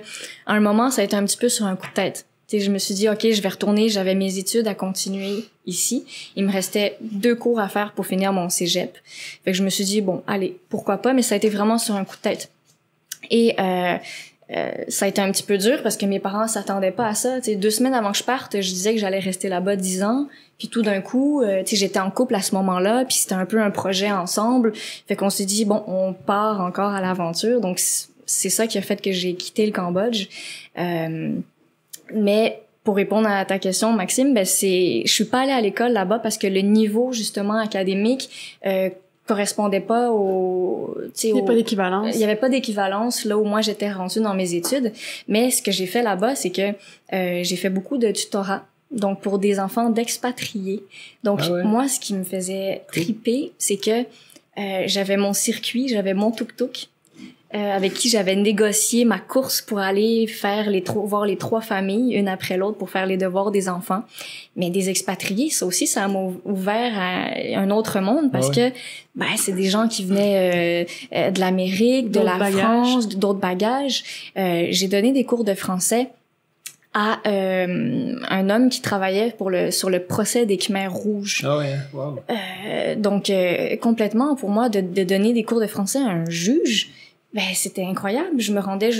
à un moment, ça a été un petit peu sur un coup de tête. T'sais, je me suis dit, OK, je vais retourner, j'avais mes études à continuer ici. Il me restait 2 cours à faire pour finir mon cégep. Fait que je me suis dit, bon, allez, pourquoi pas, mais ça a été vraiment sur un coup de tête. Et ça a été un petit peu dur parce que mes parents s'attendaient pas à ça. T'sais, 2 semaines avant que je parte, je disais que j'allais rester là-bas 10 ans. Puis tout d'un coup, j'étais en couple à ce moment-là, puis c'était un peu un projet ensemble. Fait qu'on s'est dit, bon, on part encore à l'aventure. Donc, c'est ça qui a fait que j'ai quitté le Cambodge. Mais pour répondre à ta question, Maxime, je suis pas allée à l'école là-bas parce que le niveau justement académique correspondait pas au. Il n'y a pas d'équivalence. Il y avait pas d'équivalence là où moi j'étais rendue dans mes études. Mais ce que j'ai fait là-bas, c'est que j'ai fait beaucoup de tutorat. Donc pour des enfants d'expatriés. Donc moi, ce qui me faisait triper, c'est que j'avais mon circuit, j'avais mon tuk-tuk. Avec qui j'avais négocié ma course pour aller faire voir les 3 familles, une après l'autre, pour faire les devoirs des enfants. Mais des expatriés, ça aussi, ça m'a ouvert à un autre monde parce que c'est des gens qui venaient de l'Amérique, de la France, d'autres bagages. J'ai donné des cours de français à un homme qui travaillait sur le procès des Khmers rouges. Ah ouais, wow. Donc complètement pour moi de donner des cours de français à un juge. C'était incroyable. Je me rendais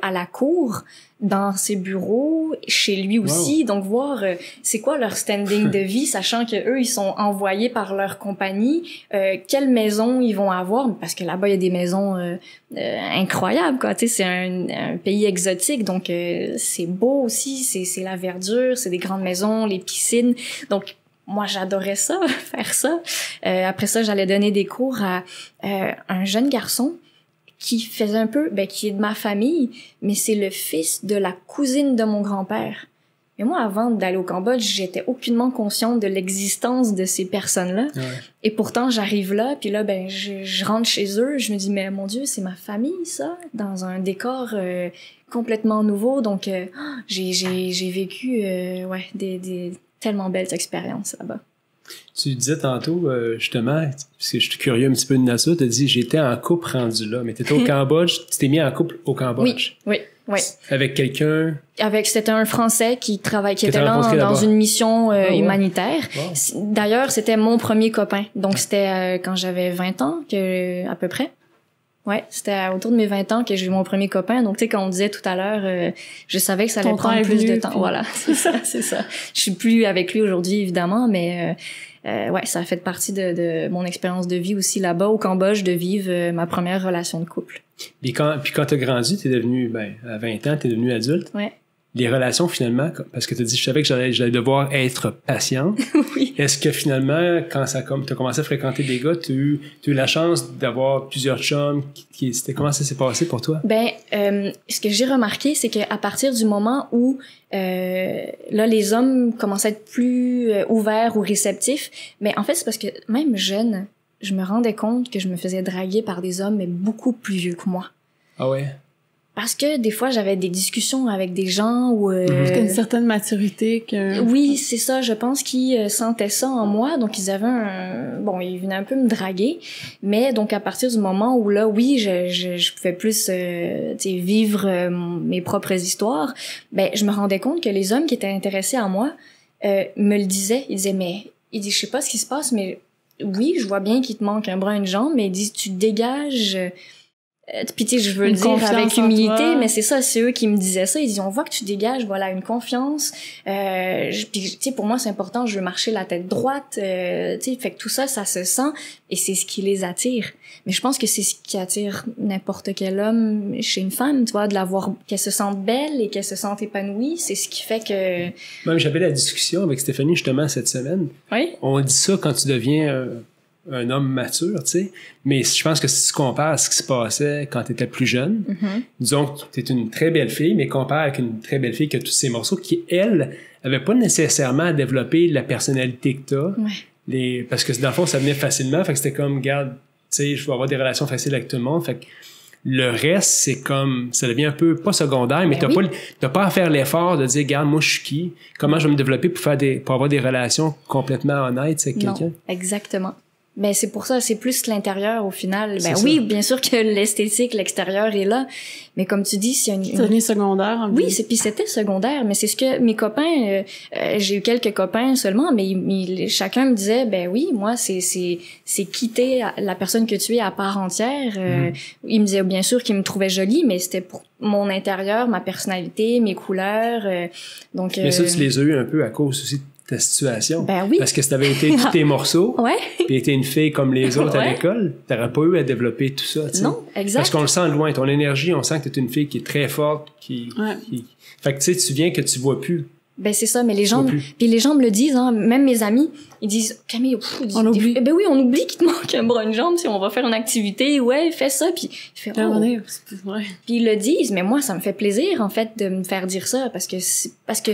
à la cour, dans ses bureaux, chez lui aussi. Donc, voir c'est quoi leur standing de vie, sachant que eux ils sont envoyés par leur compagnie, quelle maison ils vont avoir, parce que là-bas, il y a des maisons incroyables, quoi. Tu sais, c'est un pays exotique, donc c'est beau aussi, c'est la verdure, c'est des grandes maisons, les piscines. Donc, moi, j'adorais ça, faire ça. Après ça, j'allais donner des cours à un jeune garçon qui faisait un peu, qui est de ma famille, mais c'est le fils de la cousine de mon grand-père. Et moi, avant d'aller au Cambodge, j'étais aucunement consciente de l'existence de ces personnes-là. Ouais. Et pourtant, j'arrive là, puis là, je rentre chez eux, je me dis, mais mon Dieu, c'est ma famille, ça, dans un décor complètement nouveau. Donc, j'ai vécu, des tellement belles expériences là-bas. Tu disais tantôt, justement, parce que je suis curieux un petit peu de nature, tu as dit, j'étais en couple rendu là, mais tu étais au Cambodge, tu t'es mis en couple au Cambodge. Oui. Avec quelqu'un? C'était un Français qui était là dans une mission humanitaire. Wow. D'ailleurs, c'était mon premier copain. Donc, c'était quand j'avais 20 ans, à peu près. Ouais, c'était autour de mes 20 ans que j'ai eu mon premier copain. Donc, tu sais, quand on disait tout à l'heure, je savais que ça allait prendre plus de temps. Puis... Voilà, c'est ça. Je suis plus avec lui aujourd'hui, évidemment, mais ça a fait partie de mon expérience de vie aussi là-bas, au Cambodge, de vivre ma première relation de couple. Puis quand t'as grandi, t'es devenu, à 20 ans, t'es devenu adulte. Ouais. Les relations, finalement, parce que t'as dit, je savais que j'allais devoir être patiente. Oui. Est-ce que finalement, quand t'as commencé à fréquenter des gars, t'as eu la chance d'avoir plusieurs chums comment ça s'est passé pour toi? Ce que j'ai remarqué, c'est qu'à partir du moment où, là, les hommes commençaient à être plus ouverts ou réceptifs, mais en fait, c'est parce que même jeune, je me rendais compte que je me faisais draguer par des hommes, mais beaucoup plus vieux que moi. Ah ouais? parce que des fois j'avais des discussions avec des gens où une certaine maturité que oui, c'est ça, je pense qu'ils sentaient ça en moi, donc ils avaient ils venaient un peu me draguer, mais donc à partir du moment où là oui, je pouvais plus vivre mes propres histoires, ben je me rendais compte que les hommes qui étaient intéressés à moi me le disaient, ils disaient mais je sais pas ce qui se passe, mais oui, je vois bien qu'il te manque un bras, une jambe, mais ils disent tu dégages. Puis tu sais, je veux le dire avec humilité, mais c'est ça, c'est eux qui me disaient ça. Ils disaient on voit que tu dégages, voilà, une confiance. Puis tu sais, pour moi c'est important, je veux marcher la tête droite. Tu sais, fait que tout ça, ça se sent et c'est ce qui les attire. Mais je pense que c'est ce qui attire n'importe quel homme chez une femme, tu vois, de la voir qu'elle se sente belle et qu'elle se sente épanouie. C'est ce qui fait que. Même j'avais la discussion avec Stéphanie justement cette semaine. Oui. On dit ça quand tu deviens un homme mature, tu sais. Mais je pense que si tu compares à ce qui se passait quand tu étais plus jeune, disons que tu es une très belle fille, mais compare avec une très belle fille qui a tous ces morceaux, qui, elle, avait pas nécessairement développé la personnalité que t'as. Ouais. Parce que dans le fond, ça venait facilement. Fait que c'était comme, regarde, tu sais, je vais avoir des relations faciles avec tout le monde. Fait que le reste, c'est comme, ça devient un peu, pas secondaire, mais t'as pas à faire l'effort de dire, regarde, moi, je suis qui? Comment je vais me développer pour avoir des relations complètement honnêtes avec quelqu'un? Non, exactement. Ben c'est pour ça, c'est plus l'intérieur au final. Ben c'est oui, ça. bien sûr que l'esthétique, l'extérieur est là, mais comme tu dis, c'est ça devient secondaire. Oui, c'était secondaire, mais c'est ce que mes copains, j'ai eu quelques copains seulement, mais chacun me disait, ben oui, moi c'est quitter la personne que tu es à part entière. Il me disait bien sûr qu'il me trouvait jolie, mais c'était pour mon intérieur, ma personnalité, mes couleurs. Donc. Mais ça, tu les as eu un peu à cause aussi de ta situation. Ben oui. Parce que si t'avais été tous tes morceaux, ouais. puis été une fille comme les autres à l'école, t'aurais pas eu à développer tout ça, tu sais. Non, exact. Parce qu'on le sent de loin, ton énergie, on sent que t'es une fille qui est très forte, Fait que tu sais, tu viens que tu vois plus. Ben c'est ça, mais les gens, puis les gens me le disent, hein, même mes amis, ils disent Camille, on oublie. Ben oui, on oublie qu'il te manque un bras, une jambe, si on va faire une activité, ouais, fais ça, puis je fais Puis ils le disent, mais moi ça me fait plaisir en fait de me faire dire ça parce que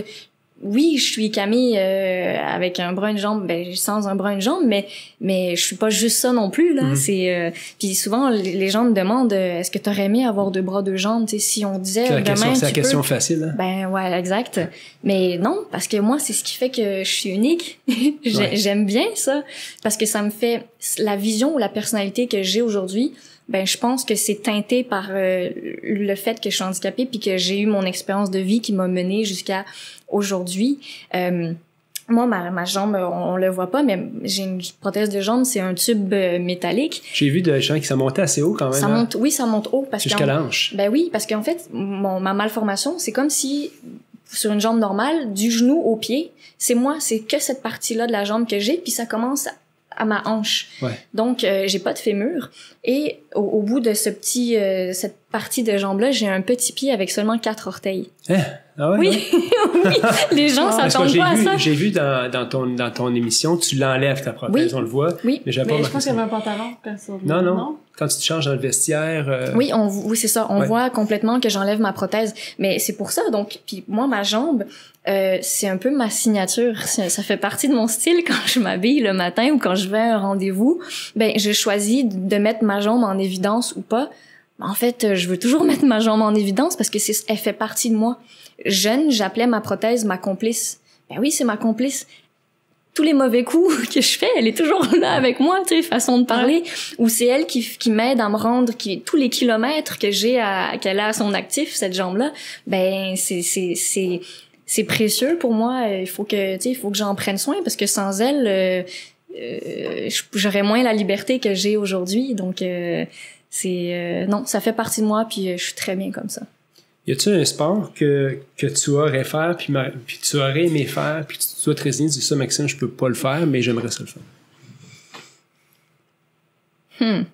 oui, je suis Camille avec un bras une jambe, ben sans un bras une jambe, mais je suis pas juste ça non plus là. C'est puis souvent les gens me demandent est-ce que t'aurais aimé avoir 2 bras 2 jambes, tu sais, si on disait demain c'est la question facile. Hein? Ben ouais, exact. Mais non, parce que moi c'est ce qui fait que je suis unique. J'aime bien ça parce que ça me fait la vision ou la personnalité que j'ai aujourd'hui. Ben je pense que c'est teinté par le fait que je suis handicapée puis que j'ai eu mon expérience de vie qui m'a menée jusqu'à aujourd'hui. Moi, ma jambe, on le voit pas, mais j'ai une prothèse de jambe, c'est un tube métallique. J'ai vu des gens qui ça montait assez haut quand même. Ça monte haut parce jusqu'à l'hanche. Ben oui, parce qu'en fait, ma malformation, c'est comme si sur une jambe normale, du genou au pied, c'est que cette partie-là de la jambe que j'ai, puis ça commence à ma hanche. Ouais. Donc j'ai pas de fémur et au bout de cette partie de jambe là, j'ai un petit pied avec seulement 4 orteils. Ah ouais, oui, oui, les gens s'attendent pas à ça. J'ai vu dans ton émission, tu l'enlèves ta prothèse, on le voit. Oui. Mais j'avais pas je pense qu'il y avait un pantalon quand ça. Non. Quand tu te changes dans le vestiaire. Oui, c'est ça. On voit complètement que j'enlève ma prothèse. Mais c'est pour ça. Donc, puis moi, ma jambe, c'est un peu ma signature. Ça fait partie de mon style quand je m'habille le matin ou quand je vais à un rendez-vous. Ben, je choisis de mettre ma jambe en évidence ou pas. En fait, je veux toujours mettre ma jambe en évidence parce que elle fait partie de moi. Jeune, j'appelais ma prothèse ma complice. Ben oui, c'est ma complice. Tous les mauvais coups que je fais, elle est toujours là avec moi, tu sais, façon de parler. Ou c'est elle qui m'aide à me rendre, tous les kilomètres que qu'elle a à son actif, cette jambe-là, ben c'est précieux pour moi. Il faut que j'en prenne soin parce que sans elle, j'aurais moins la liberté que j'ai aujourd'hui. Donc non, ça fait partie de moi, puis je suis très bien comme ça. Y a-tu un sport que tu aurais faire, puis tu aurais aimé faire, puis tu dois te résigner, tu dis ça, Maxime, je peux pas le faire, mais j'aimerais ça le faire?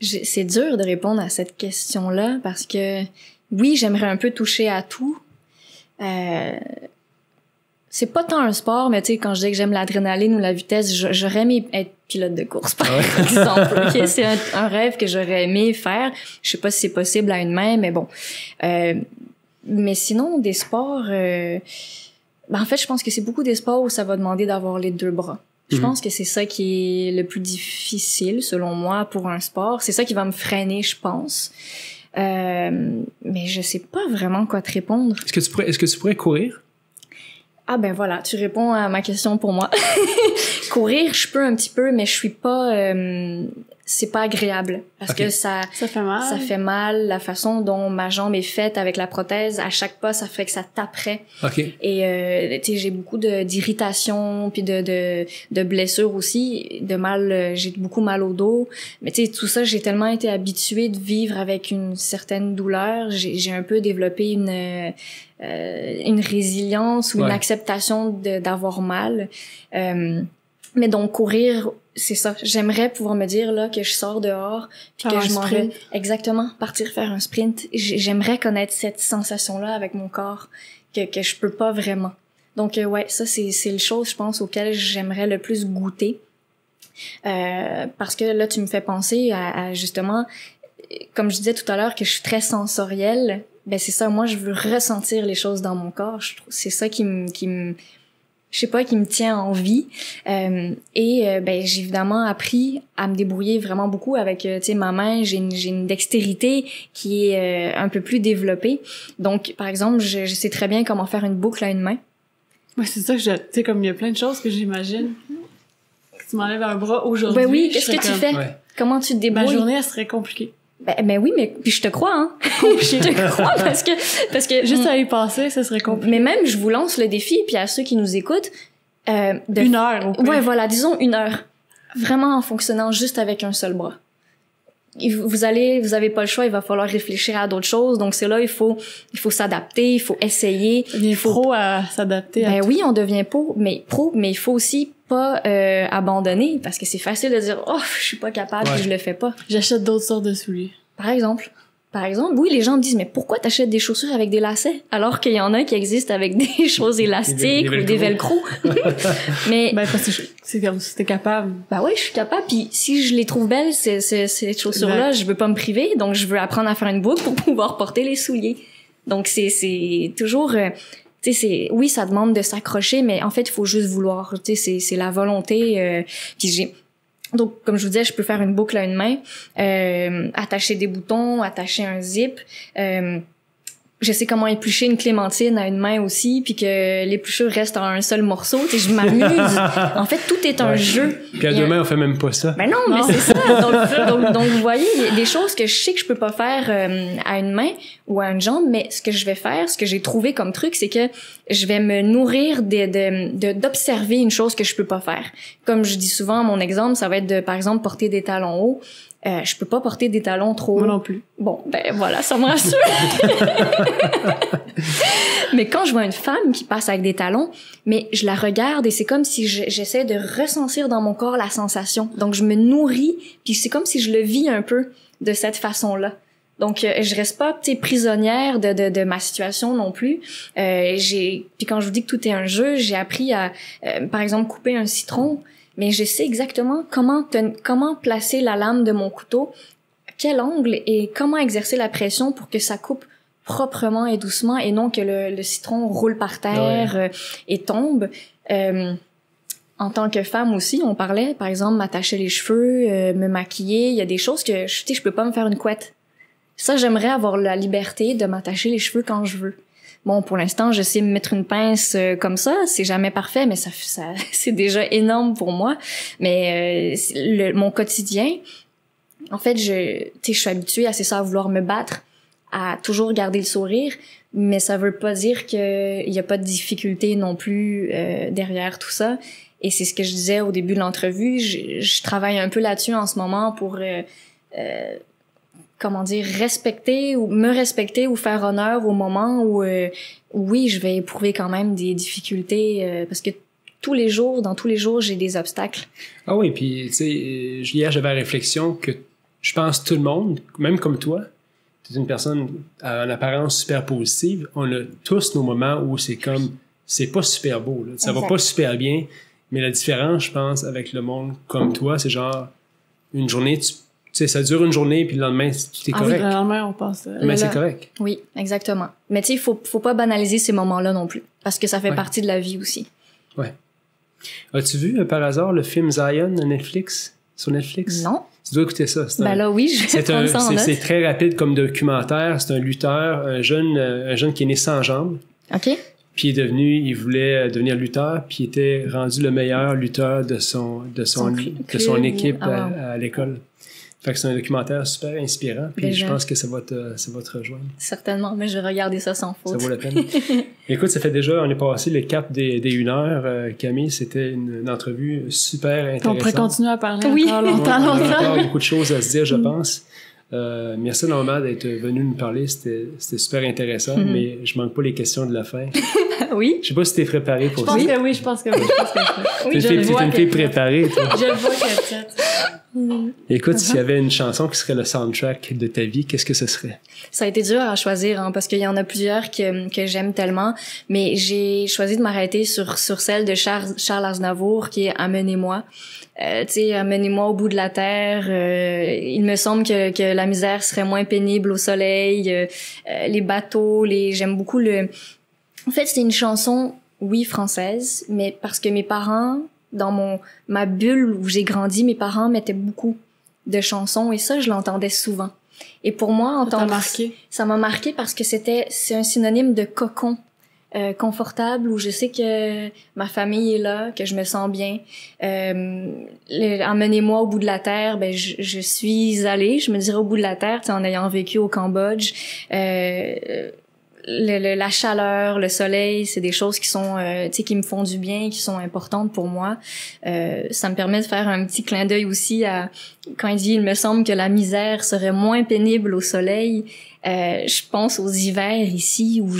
C'est dur de répondre à cette question-là parce que oui, j'aimerais un peu toucher à tout. C'est pas tant un sport, mais tu sais, quand je dis que j'aime l'adrénaline ou la vitesse, j'aurais aimé être pilote de course, par exemple. Okay? C'est un rêve que j'aurais aimé faire. Je sais pas si c'est possible à une main, mais bon. Mais sinon, des sports... en fait, je pense que c'est beaucoup des sports où ça va demander d'avoir les 2 bras. Je pense que c'est ça qui est le plus difficile, selon moi, pour un sport. C'est ça qui va me freiner, je pense. Mais je sais pas vraiment quoi te répondre. Est-ce que tu pourrais courir? Ah ben voilà, tu réponds à ma question pour moi. Courir, je peux un petit peu, mais je suis pas... c'est pas agréable parce que ça fait mal. Ça fait mal, la façon dont ma jambe est faite avec la prothèse, à chaque pas, ça fait que ça taperait. Et tu sais, j'ai beaucoup d'irritation puis de blessures aussi, de mal, j'ai beaucoup mal au dos. Mais tu sais, tout ça, j'ai tellement été habituée de vivre avec une certaine douleur, j'ai un peu développé une résilience ou une acceptation d'avoir mal. Mais donc courir, c'est ça. J'aimerais pouvoir me dire là que je sors dehors puis que je m'en vais exactement partir faire un sprint. J'aimerais connaître cette sensation-là avec mon corps que je peux pas vraiment. Donc ouais, ça c'est les choses je pense auxquelles j'aimerais le plus goûter. Parce que là tu me fais penser à justement comme je disais tout à l'heure que je suis très sensorielle. Ben c'est ça, moi je veux ressentir les choses dans mon corps. Je trouve c'est ça qui me je sais pas, qui me tient en vie. Ben j'ai évidemment appris à me débrouiller vraiment beaucoup avec tu sais ma main, j'ai une dextérité qui est un peu plus développée. Donc par exemple, je sais très bien comment faire une boucle à une main. Ouais, c'est ça que tu sais comme il y a plein de choses que j'imagine. Que tu m'enlèves un bras aujourd'hui. Ben oui, qu'est-ce que tu fais? Comment tu te débrouilles? Ma journée elle serait compliquée. Ben oui, mais puis je te crois, hein. Je te crois parce que juste à y passer, ça serait compliqué. Mais même, je vous lance le défi, puis à ceux qui nous écoutent, 1 heure. Au pire. Ouais, voilà, disons 1 heure, vraiment en fonctionnant juste avec un seul bras. Vous avez pas le choix, il va falloir réfléchir à d'autres choses, donc c'est là il faut s'adapter, il faut essayer. On devient pro à s'adapter. Ben oui, on devient pro, mais il faut aussi pas abandonner parce que c'est facile de dire je suis pas capable, puis je le fais pas. J'achète d'autres sortes de souliers. Par exemple, oui, les gens me disent mais pourquoi t'achètes des chaussures avec des lacets alors qu'il y en a qui existent avec des choses élastiques ou des velcro. Mais parce que c'est comme si t'es capable. Ben oui, je suis capable, puis si je les trouve belles ces chaussures-là, je veux pas me priver, donc je veux apprendre à faire une boucle pour pouvoir porter les souliers. Donc c'est toujours tu sais oui, ça demande de s'accrocher, mais en fait, il faut juste vouloir, tu sais c'est la volonté puis donc, comme je vous disais, je peux faire une boucle à une main, attacher des boutons, attacher un zip. Je sais comment éplucher une clémentine à une main aussi, puis que l'épluchure reste en un seul morceau. Tu sais, je m'amuse. En fait, tout est un jeu. Puis à 2 mains, on fait même pas ça. Ben non, mais c'est ça. Donc, vous voyez, il y a des choses que je sais que je peux pas faire à une main ou à une jambe, mais ce que je vais faire, ce que j'ai trouvé comme truc, c'est que je vais me nourrir d'observer une chose que je peux pas faire. Comme je dis souvent, mon exemple, ça va être de, par exemple, porter des talons hauts. Je peux pas porter des talons trop... Moi non plus. Bon, ben voilà, ça me rassure. Mais quand je vois une femme qui passe avec des talons, mais je la regarde et c'est comme si j'essaie de ressentir dans mon corps la sensation. Donc je me nourris, puis c'est comme si je le vis un peu de cette façon-là. Donc je reste pas prisonnière de ma situation non plus. Puis quand je vous dis que tout est un jeu, j'ai appris à par exemple couper un citron. Mais je sais exactement comment placer la lame de mon couteau, quel angle et comment exercer la pression pour que ça coupe proprement et doucement et non que le citron roule par terre et tombe. En tant que femme aussi, on parlait, par exemple, m'attacher les cheveux, me maquiller. Il y a des choses que je peux pas me faire une couette. Ça, j'aimerais avoir la liberté de m'attacher les cheveux quand je veux. Bon, pour l'instant, je sais me mettre une pince comme ça, c'est jamais parfait, mais ça c'est déjà énorme pour moi. Mais mon quotidien, en fait, je suis habituée à ça, à vouloir me battre, à toujours garder le sourire, mais ça veut pas dire qu'il y a pas de difficulté non plus derrière tout ça. Et c'est ce que je disais au début de l'entrevue, je travaille un peu là-dessus en ce moment pour respecter ou faire honneur au moment où oui, je vais éprouver quand même des difficultés parce que dans tous les jours, j'ai des obstacles. Ah oui, puis tu sais, hier j'avais la réflexion que je pense tout le monde, même comme toi, tu es une personne en apparence super positive, on a tous nos moments où c'est pas super beau, là. Ça va pas super bien, mais la différence, je pense, avec le monde comme toi, c'est genre une journée, tu sais, ça dure une journée, puis le lendemain, tout est correct. Oui, le lendemain, on passe. Mais c'est correct. Oui, exactement. Mais tu sais, faut pas banaliser ces moments-là non plus, parce que ça fait partie de la vie aussi. Ouais. As-tu vu, par hasard, le film Zion sur Netflix? Non. Tu dois écouter ça. Ben là, oui, je vais prendre ça en note. C'est très rapide comme documentaire. C'est un lutteur, un jeune qui est né sans jambes. OK. Puis il voulait devenir lutteur, puis il était rendu le meilleur lutteur de son équipe à l'école. Fait que c'est un documentaire super inspirant, puis je pense que ça va te rejoindre. Certainement, mais je vais regarder ça sans faute. Ça vaut la peine. Écoute, ça fait déjà, on est passé le cap des 1 heure. Camille, c'était une entrevue super intéressante. On pourrait continuer à parler encore longtemps. On a encore beaucoup de choses à se dire, je pense. Merci Norma d'être venue nous parler, c'était super intéressant, mais je manque pas les questions de la fin. Oui. Je sais pas si t'es préparée pour ça. Je pense que oui. Oui, t'es une fille préparée, toi. Je le vois qu'elle est prête. Écoute, s'il y avait une chanson qui serait le soundtrack de ta vie, qu'est-ce que ce serait? Ça a été dur à choisir, parce qu'il y en a plusieurs que j'aime tellement, mais j'ai choisi de m'arrêter sur celle de Charles Aznavour, qui est Amenez-moi. Tu sais, amenez-moi au bout de la terre. Il me semble que la misère serait moins pénible au soleil. Les bateaux, j'aime beaucoup En fait, c'est une chanson, oui, française, mais parce que mes parents, dans ma bulle où j'ai grandi, mes parents mettaient beaucoup de chansons et ça, je l'entendais souvent. Et pour moi, ça m'a marqué parce que c'est un synonyme de cocon. Confortable, où je sais que ma famille est là, que je me sens bien. Emmenez-moi au bout de la terre, ben je suis allée, je me dirais au bout de la terre, en ayant vécu au Cambodge. La chaleur, le soleil, c'est des choses qui sont qui me font du bien, qui sont importantes pour moi. Ça me permet de faire un petit clin d'œil aussi à quand il dit il me semble que la misère serait moins pénible au soleil. Je pense aux hivers ici où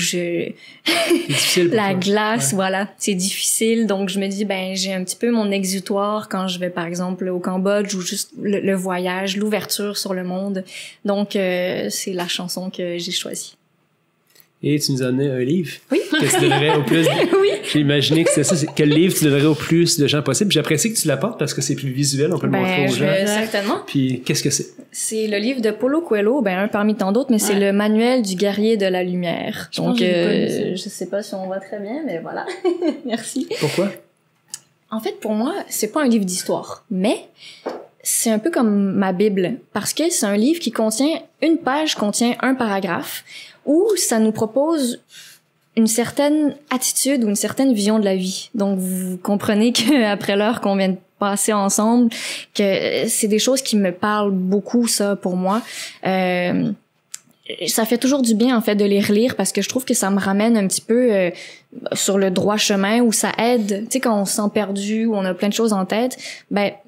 la glace, voilà, c'est difficile. Donc je me dis j'ai un petit peu mon exutoire quand je vais par exemple au Cambodge ou juste le voyage, l'ouverture sur le monde. Donc c'est la chanson que j'ai choisie. Et tu nous as donné un livre. Oui. Que tu donnerais au plus. Oui. J'ai imaginé que c'était ça. Quel livre tu donnerais au plus de gens possible. J'apprécie que tu l'apportes parce que c'est plus visuel. On peut le montrer aux gens. Certainement. Puis, qu'est-ce que c'est? C'est le livre de Paulo Coelho, un parmi tant d'autres, mais c'est le manuel du guerrier de la lumière. Donc, je sais pas si on voit très bien, mais voilà. Merci. Pourquoi? En fait, pour moi, c'est pas un livre d'histoire, mais c'est un peu comme ma Bible, parce que c'est un livre qui une page contient un paragraphe, où ça nous propose une certaine attitude ou une certaine vision de la vie. Donc, vous comprenez qu'après l'heure qu'on vient de passer ensemble, que c'est des choses qui me parlent beaucoup, ça, pour moi. Ça fait toujours du bien, en fait, de les relire parce que je trouve que ça me ramène un petit peu sur le droit chemin où ça aide. Tu sais, quand on se sent perdu, ou on a plein de choses en tête,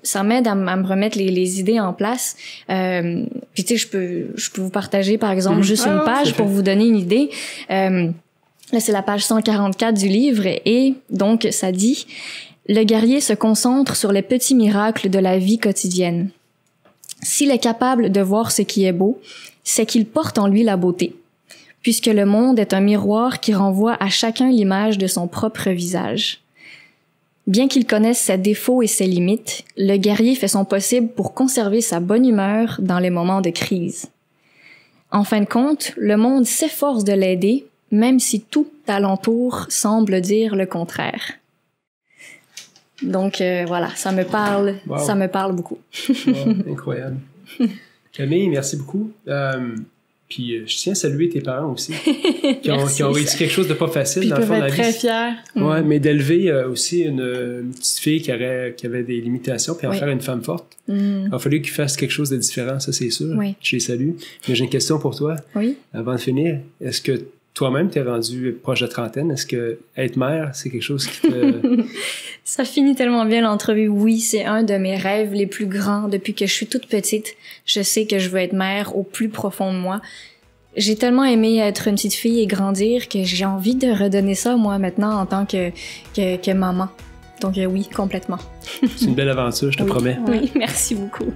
ça m'aide à me remettre les idées en place. Puis tu sais, je peux vous partager, par exemple, juste une page pour vous donner une idée. Là, c'est la page 144 du livre et donc, ça dit « Le guerrier se concentre sur les petits miracles de la vie quotidienne. S'il est capable de voir ce qui est beau, c'est qu'il porte en lui la beauté, puisque le monde est un miroir qui renvoie à chacun l'image de son propre visage. Bien qu'il connaisse ses défauts et ses limites, le guerrier fait son possible pour conserver sa bonne humeur dans les moments de crise. En fin de compte, le monde s'efforce de l'aider, même si tout alentour semble dire le contraire. » Donc voilà, ça me parle, ça me parle beaucoup. Wow, incroyable. Camille, merci beaucoup. Puis je tiens à saluer tes parents aussi, qui ont réussi quelque chose de pas facile puis dans le fond de la vie. Ils peuvent être très fiers. Ouais, mais d'élever aussi une petite fille qui avait des limitations, puis en faire une femme forte. Il a fallu qu'il fasse quelque chose de différent, ça c'est sûr. Oui. Je les salue. Mais j'ai une question pour toi. Oui. Avant de finir, est-ce que toi-même t'es rendu proche de trentaine? Est-ce que être mère, c'est quelque chose qui te... Ça finit tellement bien l'entrevue. Oui, c'est un de mes rêves les plus grands depuis que je suis toute petite. Je sais que je veux être mère au plus profond de moi. J'ai tellement aimé être une petite fille et grandir que j'ai envie de redonner ça, moi, maintenant, en tant que maman. Donc oui, complètement. C'est une belle aventure, je te promets. Oui, merci beaucoup.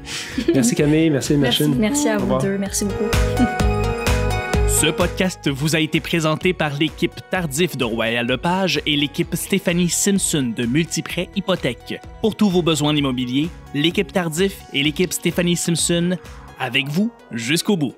Merci Camille, merci Machine. Merci à vous deux, merci beaucoup. Ce podcast vous a été présenté par l'équipe Tardif de Royal Lepage et l'équipe Stéphanie Simpson de Multiprêt Hypothèque. Pour tous vos besoins immobiliers, l'équipe Tardif et l'équipe Stéphanie Simpson, avec vous jusqu'au bout.